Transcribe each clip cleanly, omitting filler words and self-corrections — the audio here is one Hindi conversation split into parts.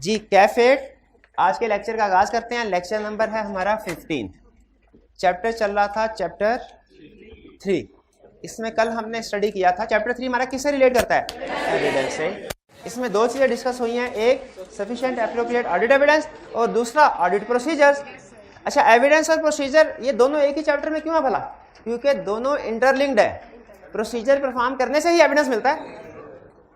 जी कैफेट, आज के लेक्चर का आगाज करते हैं। लेक्चर नंबर है हमारा 15। चैप्टर चल रहा था चैप्टर 3। इसमें कल हमने स्टडी किया था। चैप्टर 3 हमारा किससे रिलेट करता है? एविडेंस से। इसमें दो चीजें डिस्कस हुई हैं, एक सफिशिएंट एप्रोप्रिएट ऑडिट एविडेंस और दूसरा ऑडिट प्रोसीजर्स। अच्छा, एविडेंस और प्रोसीजर ये दोनों एक ही चैप्टर में क्यों है भला? क्योंकि दोनों इंटरलिंक्ड है। प्रोसीजर परफॉर्म करने से ही एविडेंस मिलता है,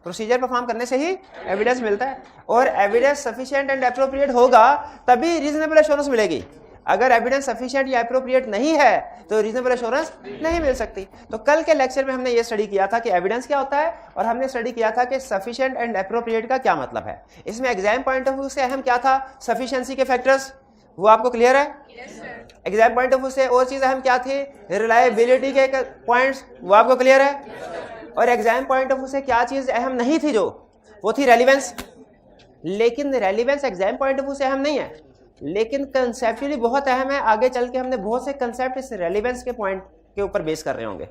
प्रोसीजर परफॉर्म करने से ही एविडेंस मिलता है, और एविडेंस सफिशिएंट एंड एप्रोप्रिएट होगा तभी रीजनेबल एश्योरेंस मिलेगी। अगर एविडेंस सफिशिएंट या एप्रोप्रिएट नहीं है तो रीजनेबल एश्योरेंस नहीं मिल सकती। तो कल के लेक्चर में हमने ये स्टडी किया था कि एविडेंस क्या होता है, और हमने स्टडी किया था कि सफिशिएंट एंड एप्रोप्रिएट का क्या मतलब है। इसमें एग्जाम पॉइंट ऑफ व्यू से अहम क्या था? सफिशिएंसी के फैक्टर्स, वो आपको क्लियर है? एग्जाम पॉइंट ऑफ व्यू से और चीज अहम क्या थी? रिलायबिलिटी के पॉइंट्स, वो आपको क्लियर है? और एग्जाम पॉइंट ऑफ व्यू से क्या चीज अहम नहीं थी? जो वो थी रेलिवेंस। लेकिन relevance exam point of view से अहम नहीं है, लेकिन कंसेप्चुअली बहुत अहम है। आगे चल के हमने बहुत से कंसेप्ट इस रेलिवेंस के पॉइंट के ऊपर बेस कर रहे होंगे।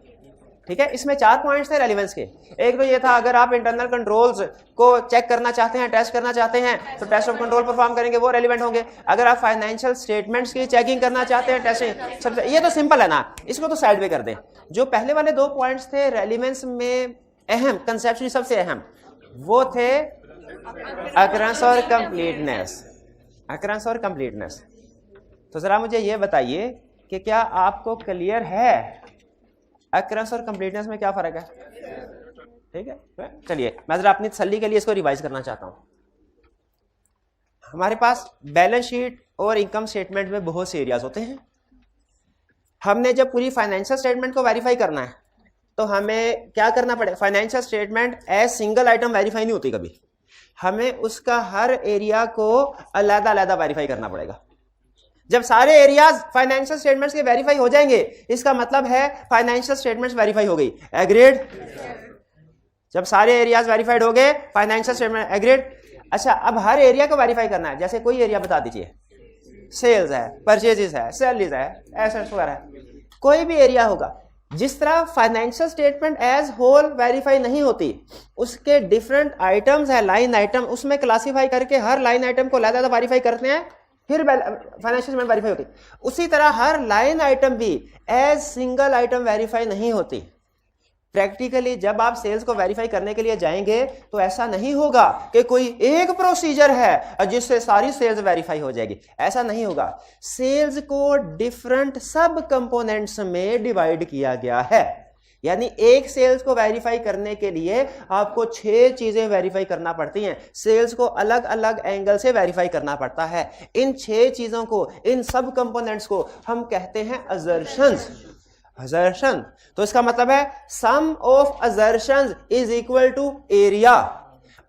ठीक है, इसमें 4 पॉइंट्स थे रेलिवेंस के। एक तो ये था, अगर आप इंटरनल कंट्रोल्स को चेक करना चाहते हैं, टेस्ट करना चाहते हैं, तो टेस्ट ऑफ कंट्रोल परफॉर्म करेंगे, वो रेलिवेंट होंगे। अगर आप फाइनेंशियल स्टेटमेंट्स की चेकिंग करना चाहते हैं, टेस्टिंग, सब ये तो सिंपल है ना, इसको तो साइड में कर दें। जो पहले वाले 2 पॉइंट्स थे रेलिवेंस में अहम, कंसेप्चुअली सबसे अहम, वो थे अकरेंस और कंप्लीटनेस। अकरेंस और कंप्लीटनेस। तो जरा मुझे ये बताइए कि क्या आपको क्लियर है अकरेंस और कंप्लीटनेस में क्या फर्क है? ठीक है, चलिए मैं जरा अपनी तसल्ली के लिए इसको रिवाइज करना चाहता हूं। हमारे पास बैलेंस शीट और इनकम स्टेटमेंट में बहुत से एरियाज होते हैं। हमने जब पूरी फाइनेंशियल स्टेटमेंट को वेरीफाई करना है तो हमें क्या करना पड़ेगा? Financial statement as single item verify नहीं होती कभी, हमें उसका हर एरिया को अलग अलग वेरीफाई करना पड़ेगा। जब सारे एरियाज फाइनेंशियल स्टेटमेंट्स के वेरीफाई हो जाएंगे, इसका मतलब है फाइनेंशियल स्टेटमेंट्स वेरीफाई हो गई। एग्रीड? जब सारे एरियाज वेरीफाइड हो गए, फाइनेंशियल स्टेटमेंट एग्रीड। अच्छा, अब हर एरिया को वेरीफाई करना है। जैसे कोई एरिया बता दीजिए, सेल्स है, परचेजेस है, सैलरीज है, एसेट्स वगैरह है, कोई भी एरिया होगा। जिस तरह financial statement as whole verify नहीं होती, उसके डिफरेंट आइटम्स है, लाइन आइटम, उसमें क्लासीफाई करके हर लाइन आइटम को अलग-अलग वेरीफाई करते हैं, फिर फाइनेंशियल स्टेटमेंट वेरीफाई होती। उसी तरह हर लाइन आइटम भी एज सिंगल आइटम वेरीफाई नहीं होती। प्रैक्टिकली जब आप सेल्स को वेरीफाई करने के लिए जाएंगे तो ऐसा नहीं होगा कि कोई एक प्रोसीजर है जिससे सारी सेल्स वेरीफाई हो जाएगी, ऐसा नहीं होगा। सेल्स को डिफरेंट सब कंपोनेंट्स में डिवाइड किया गया है। यानी एक सेल्स को वेरीफाई करने के लिए आपको 6 चीजें वेरीफाई करना पड़ती हैं। सेल्स को अलग अलग एंगल से वेरीफाई करना पड़ता है। इन 6 चीजों को, इन सब कंपोनेंट्स को हम कहते हैं असर्शंस। असर्शन, तो इसका मतलब है sum of assertions is equal to area,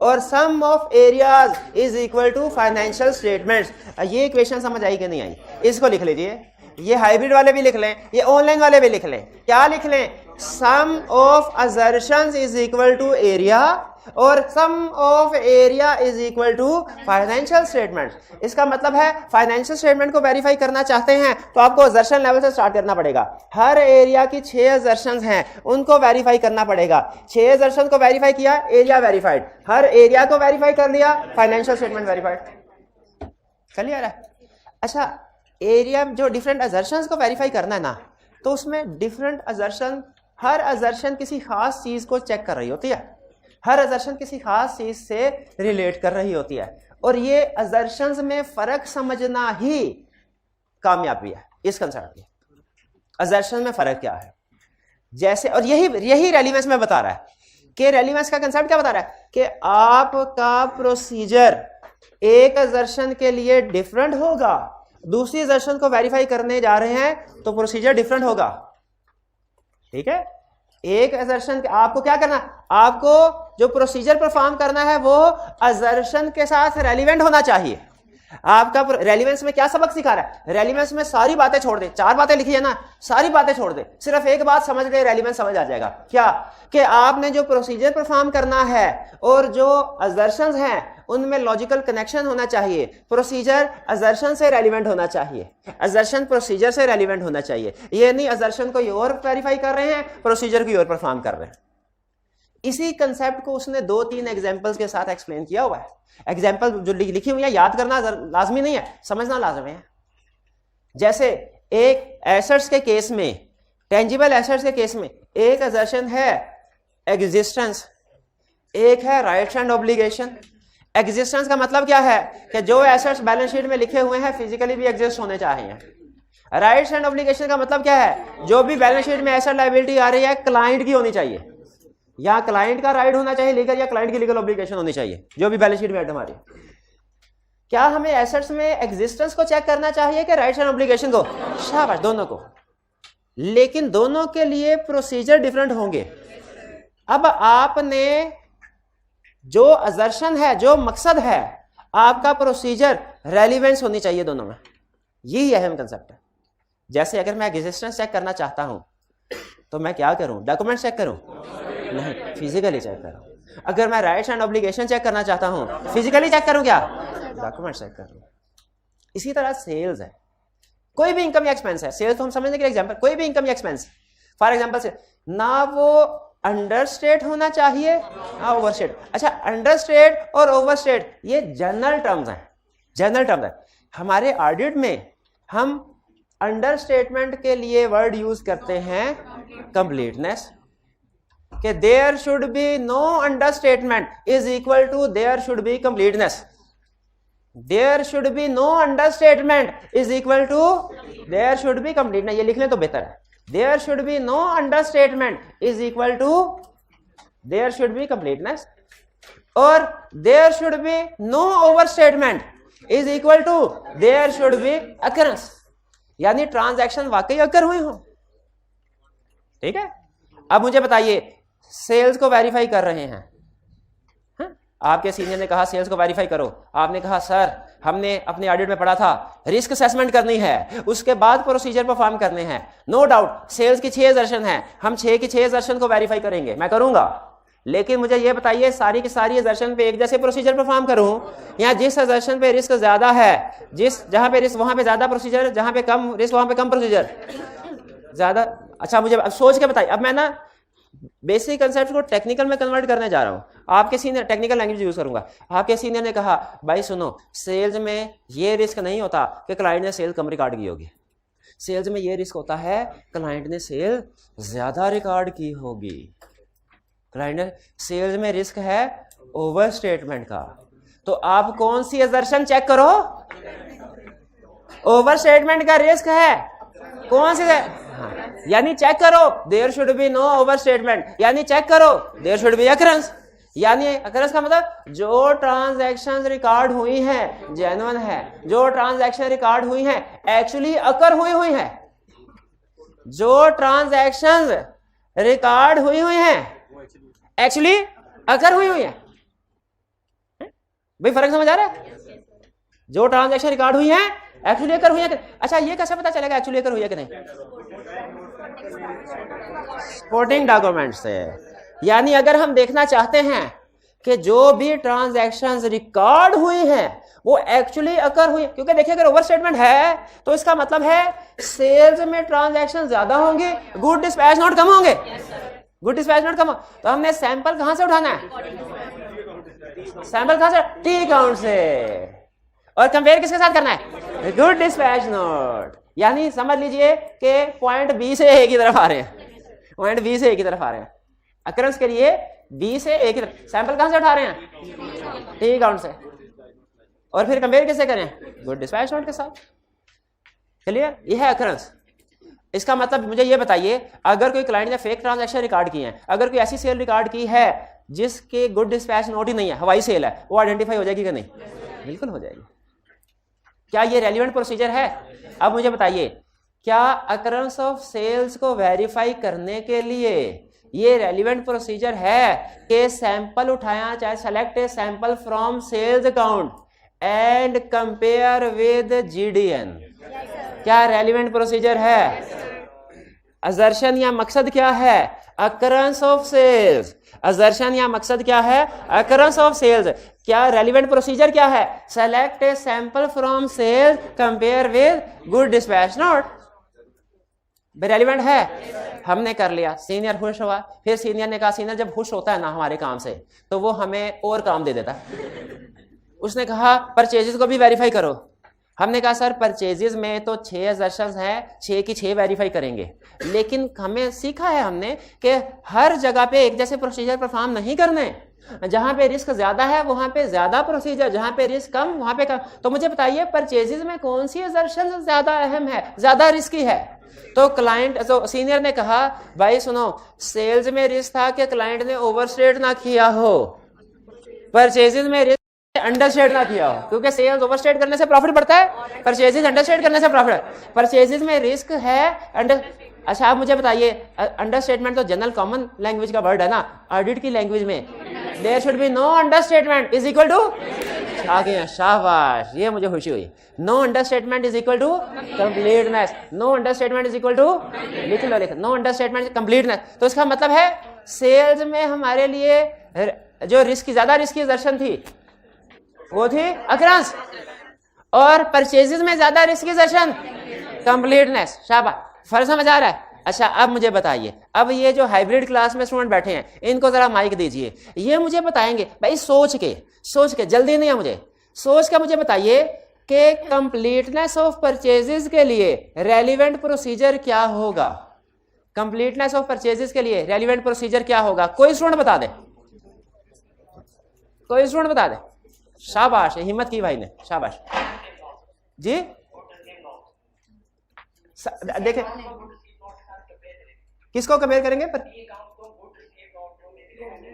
और sum of areas is equal to financial statements. ये इक्वेशन समझ आई कि नहीं आई? इसको लिख लीजिए। ये हाइब्रिड वाले भी लिख लें, ये ऑनलाइन वाले भी लिख लें। क्या लिख लें? Sum of assertions is equal to area, और sum of area is equal to financial statement. इसका मतलब है फाइनेंशियल स्टेटमेंट को वेरीफाई करना चाहते हैं तो आपको असर्शन लेवल से स्टार्ट करना पड़ेगा। हर एरिया की 6 असर्शंस हैं, उनको वेरीफाई करना पड़ेगा। 6 असर्शन को वेरीफाई किया, एरिया वेरीफाइड। हर एरिया को वेरीफाई कर लिया, फाइनेंशियल स्टेटमेंट वेरीफाइड। क्लियर है? अच्छा, एरिया जो डिफरेंट असर्शंस को वेरीफाई करना है ना, तो उसमें डिफरेंट असर्शन, हर असर्शन किसी खास चीज को चेक कर रही होती है, हर असर्शन किसी खास चीज से रिलेट कर रही होती है, और ये असर्शंस में फर्क समझना ही कामयाबी है इस कंसेप्ट की। असर्शन में फर्क क्या है? जैसे, और यही रेलिवेंस में बता रहा है कि रेलिवेंस का कंसेप्ट क्या बता रहा है कि आपका प्रोसीजर एक असर्शन के लिए डिफरेंट होगा, दूसरी असर्शन को वेरीफाई करने जा रहे हैं तो प्रोसीजर डिफरेंट होगा। ठीक है, एक असर्शन आपको क्या करना, आपको जो प्रोसीजर परफॉर्म करना है वो असर्शन के साथ रेलिवेंट होना चाहिए। आपका रेलिवेंस में क्या सबक सिखा रहा है? रेलिवेंस में सारी बातें छोड़ दे, 4 बातें लिखी है ना, सारी बातें छोड़ दे, सिर्फ एक बात समझ ले, रेलिवेंस समझ आ जाएगा। क्या? कि आपने जो प्रोसीजर परफॉर्म करना है और जो असर्शंस हैं उनमें लॉजिकल कनेक्शन होना चाहिए। प्रोसीजर असर्शन से रेलिवेंट होना चाहिए, असर्शन प्रोसीजर से रेलिवेंट होना चाहिए। ये नहीं असर्शन को और वेरीफाई कर रहे हैं, प्रोसीजर की और परफॉर्म कर रहे हैं। इसी कंसेप्ट को उसने 2-3 एग्जांपल्स के साथ एक्सप्लेन किया हुआ है। एग्जांपल जो लिखी हुई है याद करना लाजमी नहीं है, समझना लाजमी है। जैसे एक एसेट्स के केस में, टेंजिबल एसेट्स के केस में एक असर्शन है एग्जिस्टेंस, एक है राइट्स एंड ऑब्लिगेशन। एग्जिस्टेंस का मतलब क्या है कि जो एसेट्स बैलेंस शीट में लिखे हुए हैं फिजिकली भी एग्जिस्ट होने चाहिए। राइट्स एंड ऑब्लिगेशन का मतलब क्या है, जो भी बैलेंस शीट में एसेट लायबिलिटी आ रही है क्लाइंट की होनी चाहिए, या क्लाइंट का राइट होना चाहिए लीगल, या क्लाइंट की लीगल ऑब्लिगेशन होनी चाहिए जो भी बैलेंस शीट में आइटम आ रही है। क्या हमें एसेट्स में एग्जिस्टेंस को चेक करना चाहिए कि राइट्स एंड ऑब्लिगेशन को? शाबाश, दोनों को। लेकिन दोनों के लिए प्रोसीजर डिफरेंट होंगे। अब आपने जो असर्शन है, जो मकसद है, आपका प्रोसीजर रेलिवेंस होनी चाहिए दोनों में। यही अहम कंसेप्ट है। जैसे अगर मैं एग्जिस्टेंस चेक करना चाहता हूं तो मैं क्या करूं? डॉक्यूमेंट चेक करूं? नहीं, फिजिकली चेक करूं। अगर मैं राइट्स एंड ऑब्लिगेशन चेक करना चाहता हूं, फिजिकली चेक करूं क्या? डॉक्यूमेंट चेक करूं। इसी तरह सेल्स है, कोई भी इनकम या एक्सपेंस है। सेल्स तो हम समझने के लिए एग्जांपल, कोई भी इनकम या एक्सपेंस, फॉर एग्जांपल से ना वो अंडरस्टेट होना चाहिए ना ओवरस्टेट। अच्छा, अंडरस्टेट और ओवरस्टेट ये जनरल टर्म्स हैं, जनरल टर्म्स है। हमारे ऑडिट में हम अंडरस्टेटमेंट के लिए वर्ड यूज करते हैं कंप्लीटनेस, कि there should be no understatement is equal to there should be completeness. There should be no understatement is equal to there should be completeness. ये लिख लें तो बेहतर है। There should be no understatement is equal to there should be completeness, और there should be no overstatement is equal to there should be occurrence, यानी ट्रांजैक्शन वाकई अकर हुए हो। ठीक है। अब मुझे बताइए, सेल्स को वेरीफाई कर रहे हैं, आपके सीनियर ने कहा सेल्स को वेरीफाई करो, आपने कहा सर हमने अपने ऑडिट में पढ़ा था रिस्क असेसमेंट करनी है, उसके बाद प्रोसीजर परफॉर्म करने हैं। नो डाउट सेल्स की 6 असर्शन है, हम 6 की 6 असर्शन को वेरीफाई करेंगे, मैं करूंगा। लेकिन मुझे यह बताइए सारी की सारी असर्शन पे एक जैसे प्रोसीजर परफॉर्म करूं, या जिस असर्शन पे रिस्क ज्यादा है, जहां पे रिस्क वहां पे ज्यादा प्रोसीजर, जहां पे कम रिस्क वहां पे कम प्रोसीजर ज्यादा। अच्छा, मुझे अब सोच के बताइए। अब मैं ना बेसिक कंसेप्ट को टेक्निकल में कन्वर्ट करने जा रहा हूं। आपके सीनियर, टेक्निकल लैंग्वेज यूज करूंगा, आपके सीनियर ने कहा भाई सुनो, सेल्स में ये रिस्क नहीं होता कि क्लाइंट ने सेल कम रिकॉर्ड की होगी, सेल्स में ये रिस्क होता है क्लाइंट ने सेल ज्यादा रिकॉर्ड की होगी। क्लाइंट ने सेल्स में रिस्क है ओवर स्टेटमेंट का। तो आप कौन सी असर्शन चेक करो? ओवर स्टेटमेंट का रिस्क है कौन सी है? हाँ, यानी चेक करो there should be no overstatement, यानी चेक करो देयर शुड बी अकरेंस। यानी अकरेंस का मतलब जो ट्रांजैक्शन रिकॉर्ड हुई हैं जेन्युइन है, जो ट्रांजैक्शन रिकॉर्ड हुई हैं एक्चुअली अकर हुई हैं, जो ट्रांजैक्शन रिकॉर्ड हुई हैं एक्चुअली अकर हुई हैं। भाई फर्क समझ आ रहा है? जो ट्रांजैक्शन रिकॉर्ड हुई हैं एक्चुअली अकर हुई है। अच्छा, ये कैसे पता चलेगा एक्चुअली अकर हुई है कि नहीं? सपोर्टिंग डॉक्यूमेंट से। यानी अगर हम देखना चाहते हैं कि जो भी ट्रांजैक्शंस रिकॉर्ड हुई हैं वो एक्चुअली अकर हुई, क्योंकि देखिए अगर ओवर स्टेटमेंट है तो इसका मतलब है सेल्स में ट्रांजैक्शन ज्यादा होंगे, गुड डिस्पैच नोट कम होंगे। गुड डिस्पैच नोट कम हो, तो हमने सैंपल कहां से उठाना है? सैंपल कहां से? टी काउंट से। और कंपेयर किसके साथ करना है? Good dispatch note. यानी समझ लीजिए कि पॉइंट बी से ए की तरफ आ रहे हैं, पॉइंट बी से ए की तरफ आ रहे हैं। अकरेंस के लिए बी से ए की तरफ सैंपल कहां से उठा रहे हैं? टी काउंट से। और फिर कंपेयर किससे करें? गुड डिस्पैच नोट के साथ। क्लियर? यह है अकरेंस। इसका मतलब मुझे ये बताइए, अगर कोई क्लाइंट ने फेक ट्रांजैक्शन रिकॉर्ड किए हैं, अगर कोई ऐसी सेल रिकॉर्ड की है जिसके गुड डिस्पैच नोट ही नहीं है, हवाई सेल है, वो आइडेंटिफाई हो जाएगी कि नहीं? बिल्कुल हो जाएगी। क्या ये रेलिवेंट प्रोसीजर है? अब मुझे बताइए, क्या अकरेंस ऑफ सेल्स को वेरीफाई करने के लिए ये रेलिवेंट प्रोसीजर है कि सैंपल उठाया, चाहे select a sample from sales account and compare with GDN? क्या रेलिवेंट प्रोसीजर है? असर्शन या मकसद क्या है? Occurrence of sales. असर्शन या मकसद क्या है? Occurrence of sales. क्या रेलिवेंट प्रोसीजर क्या है? Select a sample from sales compare with good dispatch note. Relevant है, हमने कर लिया, सीनियर खुश हुआ। फिर सीनियर ने कहा सीनियर जब खुश होता है ना हमारे काम से तो वो हमें और काम दे देता है। उसने कहा परचेजेस को भी वेरीफाई करो। हमने कहा सर परचेजेस में तो 6 assertions हैं, 6 की 6 वेरीफाई करेंगे, लेकिन हमें सीखा है हमने कि हर जगह पे एक जैसे प्रोसीजर परफॉर्म नहीं करने। जहां पे रिस्क ज्यादा है वहां पे ज्यादा प्रोसीजर, जहां पे रिस्क कम वहां पे कम। तो मुझे बताइए परचेजेस में कौन सी assertion ज्यादा अहम है, ज्यादा रिस्की है? तो क्लाइंट, तो सीनियर ने कहा भाई सुनो, सेल्स में रिस्क था कि क्लाइंट ने ओवरस्टेट ना किया हो, परचेजेस में रिस्क अंडरस्टेट ना किया हो, क्योंकि सेल्स ओवरस्टेट करने से प्रॉफिट बढ़ता है, परचेजेस अंडरस्टेट करने से प्रॉफिट। परचेजेस में रिस्क है अंडर। अच्छा आप मुझे बताइए अंडरस्टेटमेंट तो जनरल कॉमन लैंग्वेज का वर्ड है ना, ऑडिट की लैंग्वेज में there should be no understatement is equal to, आगे शाबाश, ये मुझे खुशी हुई। No understatement is equal to completeness, no understatement is equal to, लिख लो लिख, नो अंडरस्टेटमेंट कंप्लीटनेस। तो इसका मतलब है सेल्स में हमारे लिए जो रिस्क, ज्यादा रिस्की दर्शन थी वो थी अक्रंस, और परचेजेस में ज्यादा रिस्की दर्शन कंप्लीटनेस। शाबाश, फर्क समझ आ रहा है? अच्छा अब मुझे बताइए, अब ये जो हाइब्रिड क्लास में स्टूडेंट बैठे हैं इनको जरा माइक दीजिए, ये मुझे बताएंगे भाई सोच के, जल्दी नहीं है मुझे, सोच के मुझे बताइए कि कंप्लीटनेस ऑफ परचेजेस के लिए रेलिवेंट प्रोसीजर क्या होगा? कंप्लीटनेस ऑफ परचेजेस के लिए रेलिवेंट प्रोसीजर क्या होगा? कोई स्टूडेंट बता दे, कोई स्टूडेंट बता दे। शाबाश, हिम्मत की भाई ने, शाबाश जी। देखे किसको कंपेयर करेंगे?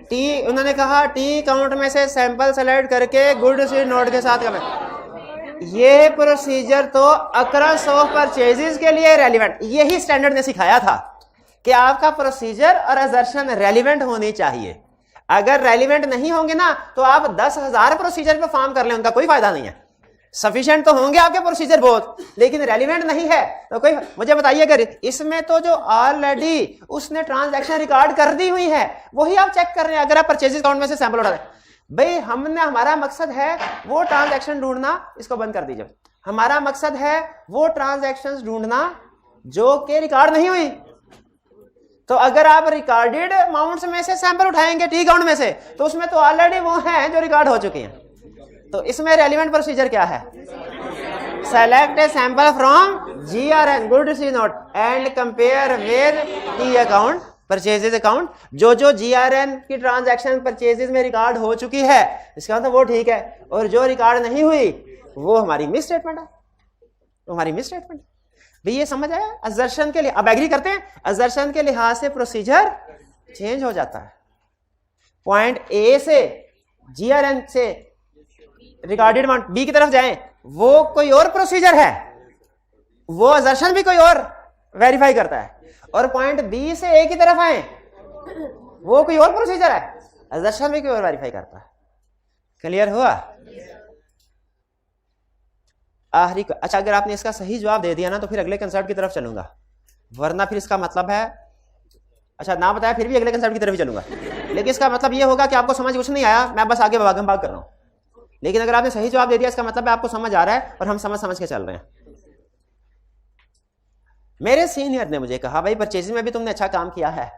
टी, उन्होंने कहा टी काउंट में से सैंपल सेलेक्ट करके गुड सी नोट के साथ कंपेयर। ये प्रोसीजर तो अक्रंस ऑफ परचेजेस के लिए रेलिवेंट, यही स्टैंडर्ड ने सिखाया था कि आपका प्रोसीजर और असर्शन रेलिवेंट होनी चाहिए। अगर रेलिवेंट नहीं होंगे ना तो आप 10,000 प्रोसीजर परफॉर्म कर लें, उनका कोई फायदा नहीं है। सफिशिएंट तो होंगे आपके प्रोसीजर बहुत, लेकिन रेलिवेंट नहीं है तो कोई। मुझे बताइए अगर इसमें तो जो ऑलरेडी उसने ट्रांजैक्शन रिकॉर्ड कर दी हुई है वही आप चेक कर रहे हैं, अगर आप परचेजेस अकाउंट में से सैंपल उठा दें, भाई हमने, हमारा मकसद है वो ट्रांजैक्शन ढूंढना, इसको बंद कर दीजिए, हमारा मकसद है वो ट्रांजैक्शंस ढूंढना जो कि रिकॉर्ड नहीं हुई। तो अगर आप रिकॉर्डेड अमाउंट्स में से सैंपल उठाएंगे टी अकाउंट में से, तो उसमें तो ऑलरेडी वो हैं जो रिकॉर्ड हो चुके हैं। तो इसमें रेलिवेंट प्रोसीजर क्या है? Select a sample from GRN good see note and compare with T account purchases account. जो जो GRN की ट्रांजैक्शन परचेजेस में रिकॉर्ड हो चुकी है इसका मतलब वो ठीक है, और जो रिकॉर्ड नहीं हुई वो हमारी मिस स्टेटमेंट है, वो हमारी मिस स्टेटमेंट। भाई ये समझ आया? असर्शन के लिए अब एग्री करते हैं, असर्शन के लिहाज से प्रोसीजर चेंज हो जाता है। पॉइंट ए से GRN से रिकॉर्डेड अमाउंट बी की तरफ जाएं, वो कोई और प्रोसीजर है, वो असर्शन भी कोई और वेरीफाई करता है, और पॉइंट बी से ए की तरफ आए वो कोई और प्रोसीजर है, असर्शन भी कोई और वेरीफाई करता है। क्लियर हुआ? आखिरी। अच्छा अगर आपने इसका सही जवाब दे दिया ना तो फिर अगले कंसेप्ट की तरफ चलूंगा, वरना फिर इसका मतलब है, अच्छा ना बताया फिर भी अगले कंसेप्ट की तरफ ही चलूंगा, लेकिन इसका मतलब ये होगा कि आपको समझ कुछ नहीं आया, मैं बस आगे भागम भाग कर रहा हूं। लेकिन अगर आपने सही जवाब दे दिया इसका मतलब है आपको समझ आ रहा है और हम समझ के चल रहे हैं। मेरे सीनियर ने मुझे कहा भाई परचेजिंग में भी तुमने अच्छा काम किया है,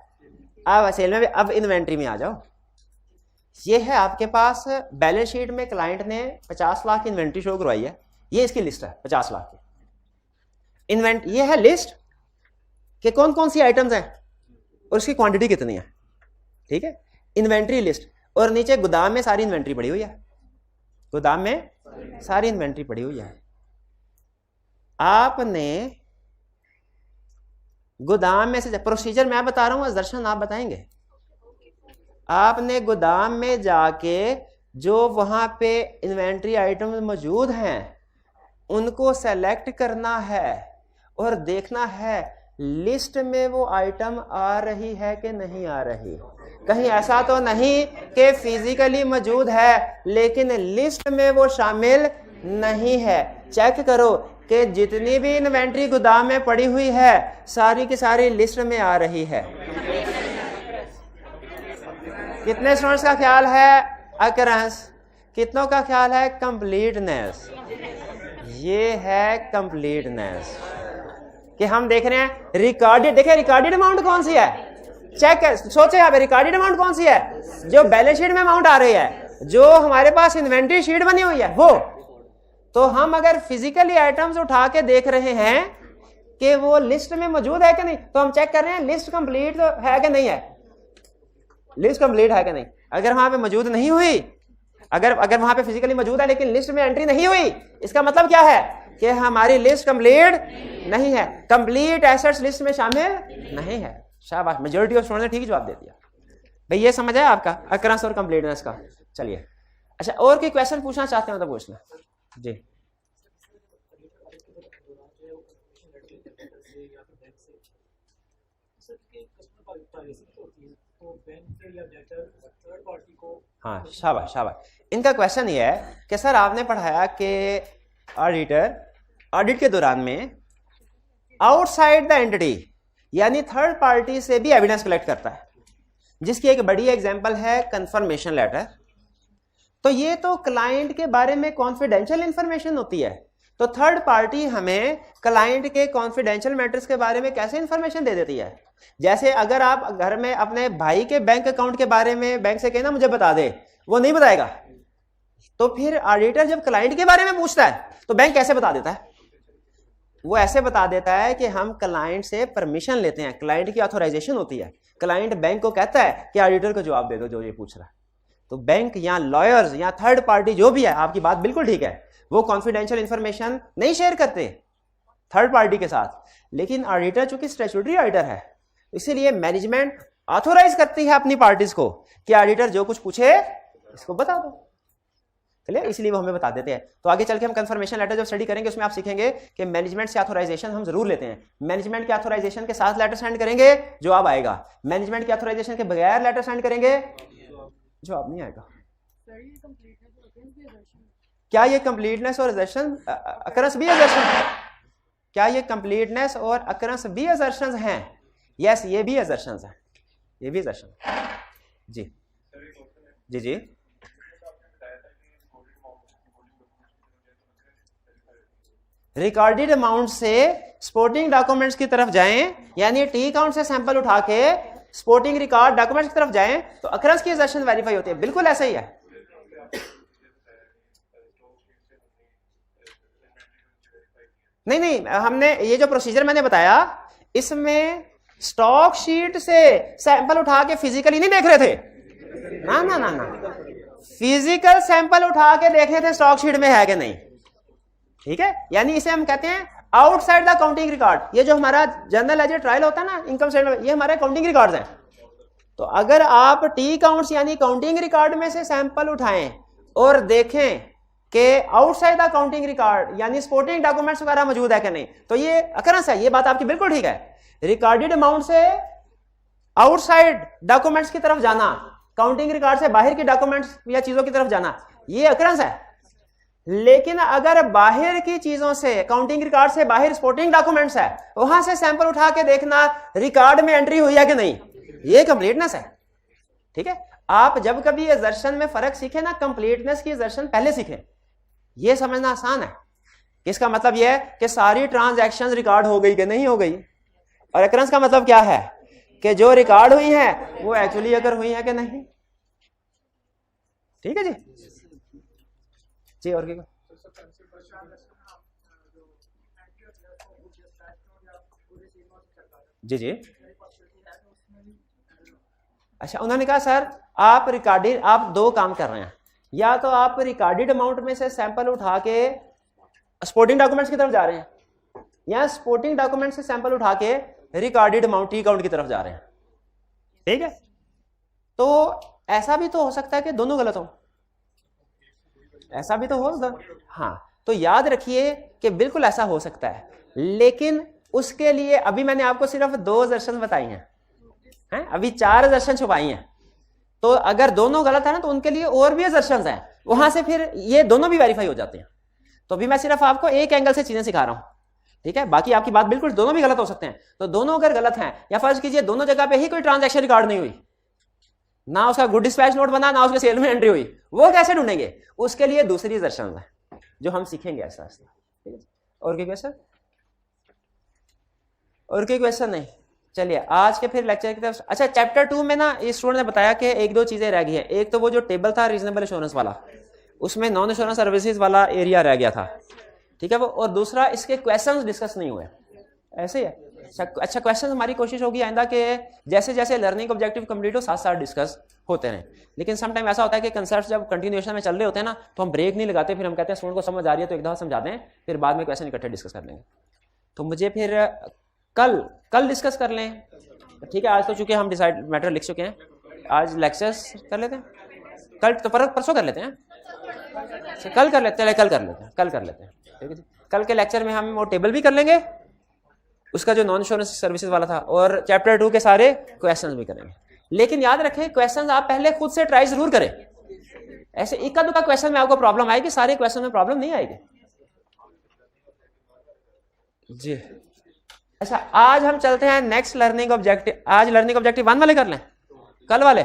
अब सेल में भी, अब इन्वेंट्री में आ जाओ। ये है आपके पास बैलेंस शीट में क्लाइंट ने 50 लाख की इन्वेंट्री शो करवाई है, ये इसकी लिस्ट है 50 लाख की इन्वेंट, ये है लिस्ट कि कौन कौन सी आइटम्स हैं और उसकी क्वांटिटी कितनी है, ठीक है, इन्वेंट्री लिस्ट। और नीचे गोदाम में सारी इन्वेंट्री पड़ी हुई है, गोदाम में सारी इन्वेंट्री पड़ी हुई है। आपने गोदाम में से, प्रोसीजर मैं बता रहा हूं, दर्शन आप बताएंगे, आपने गोदाम में जाके जो वहां पे इन्वेंट्री आइटम मौजूद हैं उनको सेलेक्ट करना है और देखना है लिस्ट में वो आइटम आ रही है कि नहीं आ रही। कहीं ऐसा तो नहीं कि फिजिकली मौजूद है लेकिन लिस्ट में वो शामिल नहीं है। चेक करो कि जितनी भी इन्वेंट्री गोदाम में पड़ी हुई है सारी की सारी लिस्ट में आ रही है। कितने स्टूडेंट्स का ख्याल है अकरेंस, कितनों का ख्याल है कंप्लीटनेस? ये है कंप्लीटनेस। कि हम देख रहे हैं रिकॉर्डेड, देखिए रिकॉर्डेड अमाउंट कौन सी है, चेक सोचे यहाँ पे रिकॉर्डेड अमाउंट कौन सी है, जो बैलेंस शीट में अमाउंट आ रही है, जो हमारे पास इन्वेंट्री शीट बनी हुई है वो। तो हम अगर फिजिकली आइटम्स उठा के देख रहे हैं कि वो लिस्ट में मौजूद है कि नहीं, तो हम चेक कर रहे हैं लिस्ट कंप्लीट है कि नहीं है, लिस्ट कंप्लीट है कि नहीं। अगर वहां पे मौजूद नहीं हुई, अगर वहां पे फिजिकली मौजूद है लेकिन लिस्ट में एंट्री नहीं हुई, इसका मतलब क्या है कि हमारी लिस्ट कंप्लीट नहीं है, कंप्लीट एसेट्स लिस्ट में शामिल नहीं है। शाबाश, मेजॉरिटी ऑफ स्टूडेंट्स ने ठीक जवाब दे दिया। भाई ये समझ है आपका अकरेंस और कंप्लीटनेस का। चलिए अच्छा, और कोई क्वेश्चन पूछना चाहते हो तो पूछना जी। हाँ शाबाश शाबाश। इनका क्वेश्चन ये है कि सर आपने पढ़ाया कि ऑडिटर ऑडिट के दौरान में आउटसाइड द एंटिटी यानी थर्ड पार्टी से भी एविडेंस कलेक्ट करता है, जिसकी एक बड़ी एग्जांपल है कंफर्मेशन लेटर। तो ये तो क्लाइंट के बारे में कॉन्फिडेंशियल इंफॉर्मेशन होती है, तो थर्ड पार्टी हमें क्लाइंट के कॉन्फिडेंशियल मैटर्स के बारे में कैसे इंफॉर्मेशन दे देती है। जैसे अगर आप घर में अपने भाई के बैंक अकाउंट के बारे में बैंक से कहना मुझे बता दे, वो नहीं बताएगा, तो फिर ऑडिटर जब क्लाइंट के बारे में पूछता है तो बैंक कैसे बता देता है, वो ऐसे बता देता है कि हम क्लाइंट से परमिशन लेते हैं, क्लाइंट की ऑथोराइजेशन होती है, क्लाइंट बैंक को कहता है कि ऑडिटर को जवाब दे दो जो ये पूछ रहा है। तो बैंक या लॉयर्स या थर्ड पार्टी जो भी है, आपकी बात बिल्कुल ठीक है, वो कॉन्फिडेंशियल इंफॉर्मेशन नहीं शेयर करते थर्ड पार्टी के साथ, लेकिन ऑडिटर चूंकि स्टैट्यूटरी ऑडिटर है इसीलिए मैनेजमेंट ऑथोराइज करती है अपनी पार्टीज को कि ऑडिटर जो कुछ पूछे इसको बता दो, चलिए इसलिए वो हमें बता देते हैं। तो आगे चल के हम कंफर्मेशन लेटर जब स्टडी करेंगे उसमें आप सीखेंगे कि मैनेजमेंट से ऑथोराइजेशन हम जरूर लेते हैं, मैनेजमेंट के ऑथोराइजेशन के साथ लेटर सेंड करेंगे जवाब आएगा, मैनेजमेंट के ऑथोराइजेशन के बगैर लेटर सेंड करेंगे जवाब नहीं आएगा। क्या ये कंप्लीटनेस और असर्शन अकरेंस भी असर्शन, क्या ये कंप्लीटनेस और अकरेंस भी असर्शन हैं? यस ये भी असर्शन है, ये भी असर्शन जी जी जी। रिकॉर्डेड अमाउंट से स्पोर्टिंग डॉक्यूमेंट्स की तरफ जाएं, यानी टी अकाउंट से सैंपल उठा के स्पोर्टिंग रिकॉर्ड डॉक्यूमेंट्स की तरफ जाएं तो अकरेंस की असर्शन वेरीफाई होती है। बिल्कुल ऐसा ही है। नहीं नहीं, हमने ये जो प्रोसीजर मैंने बताया इसमें स्टॉक शीट से सैंपल उठा के फिजिकली नहीं देख रहे थे, ना ना ना ना, फिजिकल सैंपल उठा के देख रहे थे स्टॉक शीट में है कि नहीं, ठीक है। यानी इसे हम कहते हैं आउटसाइड द काउंटिंग रिकॉर्ड। ये जो हमारा जर्नल लेजर ट्रायल होता है ना, इनकम स्टेटमेंट, ये हमारे काउंटिंग रिकॉर्ड्स हैं। तो अगर आप टी काउंट्स यानी काउंटिंग रिकॉर्ड में से सैंपल उठाएं और देखें कि आउटसाइड द काउंटिंग रिकॉर्ड यानी स्पोर्टिंग डॉक्यूमेंट्स वगैरह मौजूद है कि नहीं, तो ये अकरेंस है। ये बात आपकी बिल्कुल ठीक है। रिकॉर्डेड अमाउंट से आउटसाइड डॉक्यूमेंट्स की तरफ जाना, काउंटिंग रिकॉर्ड से बाहर की डॉक्यूमेंट्स या चीजों की तरफ जाना, ये अकरेंस है। लेकिन अगर बाहर की चीजों से, काउंटिंग रिकॉर्ड से बाहर स्पोर्टिंग डॉक्यूमेंट्स है, वहां से सैंपल उठा के देखना रिकॉर्ड में एंट्री हुई है कि नहीं, ये कंप्लीटनेस है, ठीक है। आप जब कभी असर्शन में फर्क सीखे ना, कंप्लीटनेस की असर्शन पहले सीखें, ये समझना आसान है। इसका मतलब यह है कि सारी ट्रांजैक्शंस रिकॉर्ड हो गई कि नहीं हो गई, और अकरेंस का मतलब क्या है कि जो रिकॉर्ड हुई है वो एक्चुअली अगर हुई है कि नहीं, ठीक है जी जी। और क्या जी जी। अच्छा, उन्होंने कहा सर आप रिकॉर्डेड, आप दो काम कर रहे हैं, या तो आप रिकॉर्डेड अमाउंट में से सैंपल उठा के स्पोर्टिंग डॉक्यूमेंट्स की तरफ जा रहे हैं, या स्पोर्टिंग डॉक्यूमेंट से सैंपल उठा के रिकॉर्डेड अमाउंट टी अकाउंट की तरफ जा रहे हैं, ठीक है। तो ऐसा भी तो हो सकता है कि दोनों गलत हो, ऐसा भी तो हो सकता। हाँ, तो याद रखिए कि बिल्कुल ऐसा हो सकता है, लेकिन उसके लिए अभी मैंने आपको सिर्फ 2 असर्शन बताई हैं, अभी 4 असर्शन छुपाई हैं। तो अगर दोनों गलत है ना तो उनके लिए और भी असर्शंस हैं, वहां से फिर ये दोनों भी वेरीफाई हो जाते हैं। तो अभी मैं सिर्फ आपको एक एंगल से चीजें सिखा रहा हूं, ठीक है। बाकी आपकी बात बिल्कुल, दोनों भी गलत हो सकते हैं। तो दोनों अगर गलत हैं, या फर्ज कीजिए दोनों जगह पे ही कोई ट्रांजैक्शन रिकॉर्ड नहीं हुई, ना उसका गुड डिस्पैच नोट बना, ना उसके सेल में एंट्री हुई, वो कैसे ढूंढेंगे? उसके लिए दूसरी असर्शन है जो हम सीखेंगे ऐसा ऐसा, ठीक है। और क्या सर? और कोई क्वेश्चन नहीं? चलिए आज के फिर लेक्चर की तरफ। अच्छा, चैप्टर 2 में ना इस स्टूडेंट ने बताया कि एक दो चीजें रह गई हैं। एक तो वो जो टेबल था रीजनेबल एश्योरेंस वाला, उसमें नॉन एश्योरेंस सर्विसेज वाला एरिया रह गया था, ठीक है वो। और दूसरा इसके क्वेश्चंस डिस्कस नहीं हुए, ऐसे ही है। अच्छा क्वेश्चन हमारी कोशिश होगी आइंदा के जैसे जैसे लर्निंग ऑब्जेक्टिव कंप्लीट हो साथ साथ डिस्कस होते रहें। लेकिन सम टाइम ऐसा होता है कि कंसेप्ट जब कंटिन्यूएशन में चल रहे होते हैं ना तो हम ब्रेक नहीं लगाते, फिर हम कहते हैं स्टूडेंट को समझ आ रही है तो एक दफा समझा दें, फिर बाद में क्वेश्चन इकट्ठे डिस्कस कर लेंगे। तो मुझे फिर कल डिस्कस कर लें, ठीक है। आज तो चूंकि हम डिसाइड मैटर लिख चुके हैं, आज लेक्चर्स कर लेते हैं, कल तो परसों कर लेते हैं, कल कर लेते हैं, ठीक है जी। कल के लेक्चर में हम वो टेबल भी कर लेंगे, उसका जो नॉन इंश्योरेंस सर्विसेज वाला था, और चैप्टर 2 के सारे क्वेश्चंस भी करेंगे। लेकिन याद रखें क्वेश्चंस आप पहले खुद से ट्राई जरूर करें। ऐसे इक्का दुक्का क्वेश्चन में आपको प्रॉब्लम आएगी, सारे क्वेश्चन में प्रॉब्लम नहीं आएगी जी। अच्छा, आज हम चलते हैं नेक्स्ट लर्निंग ऑब्जेक्टिव। आज लर्निंग ऑब्जेक्टिव 1 वाले कर लें, कल वाले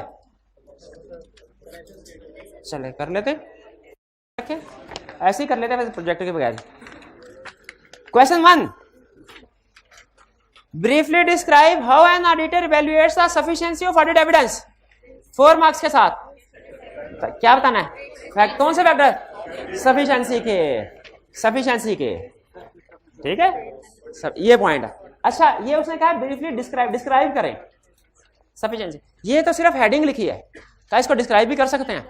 चले कर लेते हैं, ऐसे ही कर लेते हैं प्रोजेक्ट के बगैर। Question 1, briefly describe how an auditor evaluates the sufficiency of audit evidence. 4 marks के साथ क्या बताना है? कौन से फैक्टर? सफिशिएंसी के, ठीक है, ये पॉइंट है। अच्छा, ये उसने कहा ब्रीफली डिस्क्राइब करें सफिशिएंसी। ये तो सिर्फ हेडिंग लिखी है, क्या इसको डिस्क्राइब भी कर सकते हैं?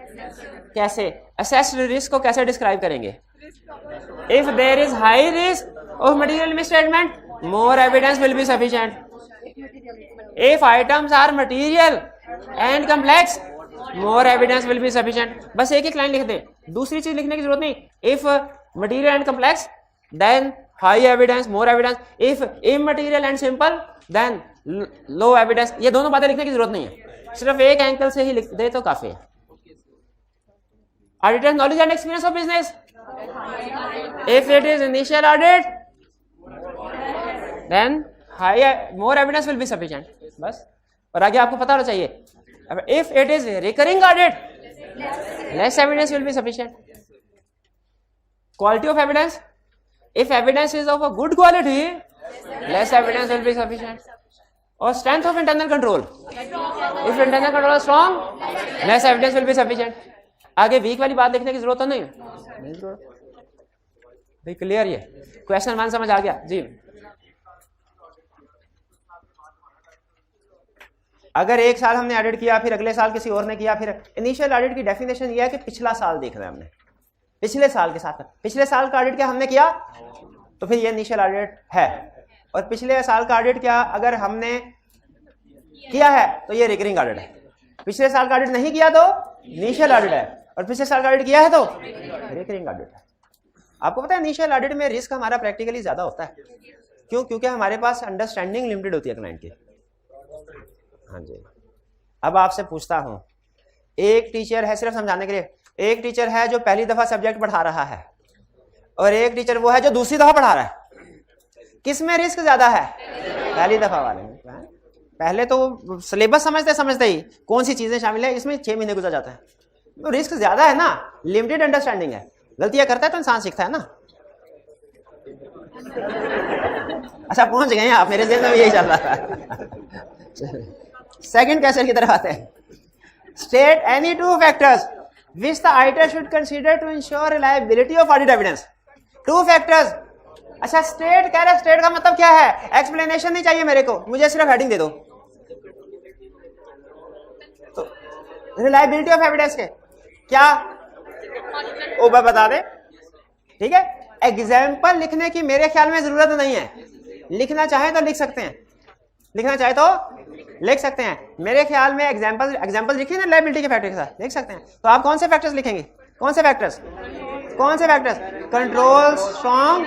कैसे? असेस्ड रिस्क को कैसे डिस्क्राइब करेंगे? If there is high risk of material misstatement, more evidence will be sufficient. If items are material and complex, more evidence will be sufficient. बस एक लाइन लिख दें, दूसरी चीज लिखने की जरूरत नहीं। If material and complex, then high evidence, more evidence. If immaterial and simple, then low evidence. ये दोनों बातें लिखने की जरूरत नहीं है, सिर्फ एक एंगल से ही लिख दे तो काफी है। Auditor's knowledge and experience of business. If it is initial audit, then more evidence will be sufficient. बस, और आगे आपको पता होना चाहिए। If it is recurring audit, less evidence will be sufficient. Quality of evidence, if evidence is of a good quality, less evidence will be sufficient. Or strength of internal control, if internal control is strong, less evidence will be sufficient. आगे वीक वाली बात लिखने की जरूरत तो नहीं भाई, क्लियर? ये क्वेश्चन 1 समझ आ गया जी। अगर एक साल हमने ऑडिट किया, फिर अगले साल किसी और ने किया, फिर इनिशियल ऑडिट की डेफिनेशन ये है कि पिछला साल देखना है हमने, पिछले साल के साथ पिछले साल का ऑडिट क्या हमने किया, तो फिर ये इनिशियल ऑडिट है। और पिछले साल का ऑडिट क्या अगर हमने किया है तो ये रिकरिंग ऑडिट है। पिछले साल का ऑडिट नहीं किया तो इनिशियल ऑडिट है, और पिछले साल का ऑडिट किया है तो रिकरिंग ऑडिट है। आपको पता है इनिशियल ऑडिट में रिस्क हमारा प्रैक्टिकली ज्यादा होता है। क्यों? क्योंकि हमारे पास अंडरस्टैंडिंग लिमिटेड होती है क्लाइंट की। हाँ जी। अब आपसे पूछता हूं, एक टीचर है, सिर्फ समझाने के लिए, एक टीचर है जो पहली दफा सब्जेक्ट पढ़ा रहा है, और एक टीचर वो है जो दूसरी दफा पढ़ा रहा है। किसमें रिस्क ज्यादा है? पहली दफा वाले में। पहले तो सिलेबस समझते ही कौन सी चीजें शामिल है, इसमें 6 महीने गुजर जाता है, तो रिस्क ज्यादा है ना, लिमिटेड अंडरस्टैंडिंग है। गलतियां करता है तो इंसान सीखता है ना। अच्छा, पहुंच गए हैं आप, मेरे दिल में यही चल रहा था। सेकंड क्वेश्चन की तरफ आते हैं। State any 2 factors which the auditor should consider to ensure reliability of audit evidence. 2 factors. अच्छा, स्टेट कह रहा है, स्टेट का मतलब क्या है? एक्सप्लेनेशन नहीं चाहिए मेरे को, मुझे सिर्फ हेडिंग दे दो। तो रिलायबिलिटी ऑफ एविडेंस के क्या ऊपर बता दे, ठीक है। एग्जाम्पल लिखने की मेरे ख्याल में जरूरत नहीं है, लिखना चाहे तो लिख सकते हैं, लिखना चाहे तो लिख सकते हैं। मेरे ख्याल में एग्जाम्पल लिखिए ना लायबिलिटी के फैक्टर के साथ, लिख सकते हैं। तो आप कौन से फैक्टर्स लिखेंगे? कौन से फैक्टर्स? कंट्रोल स्ट्रॉन्ग,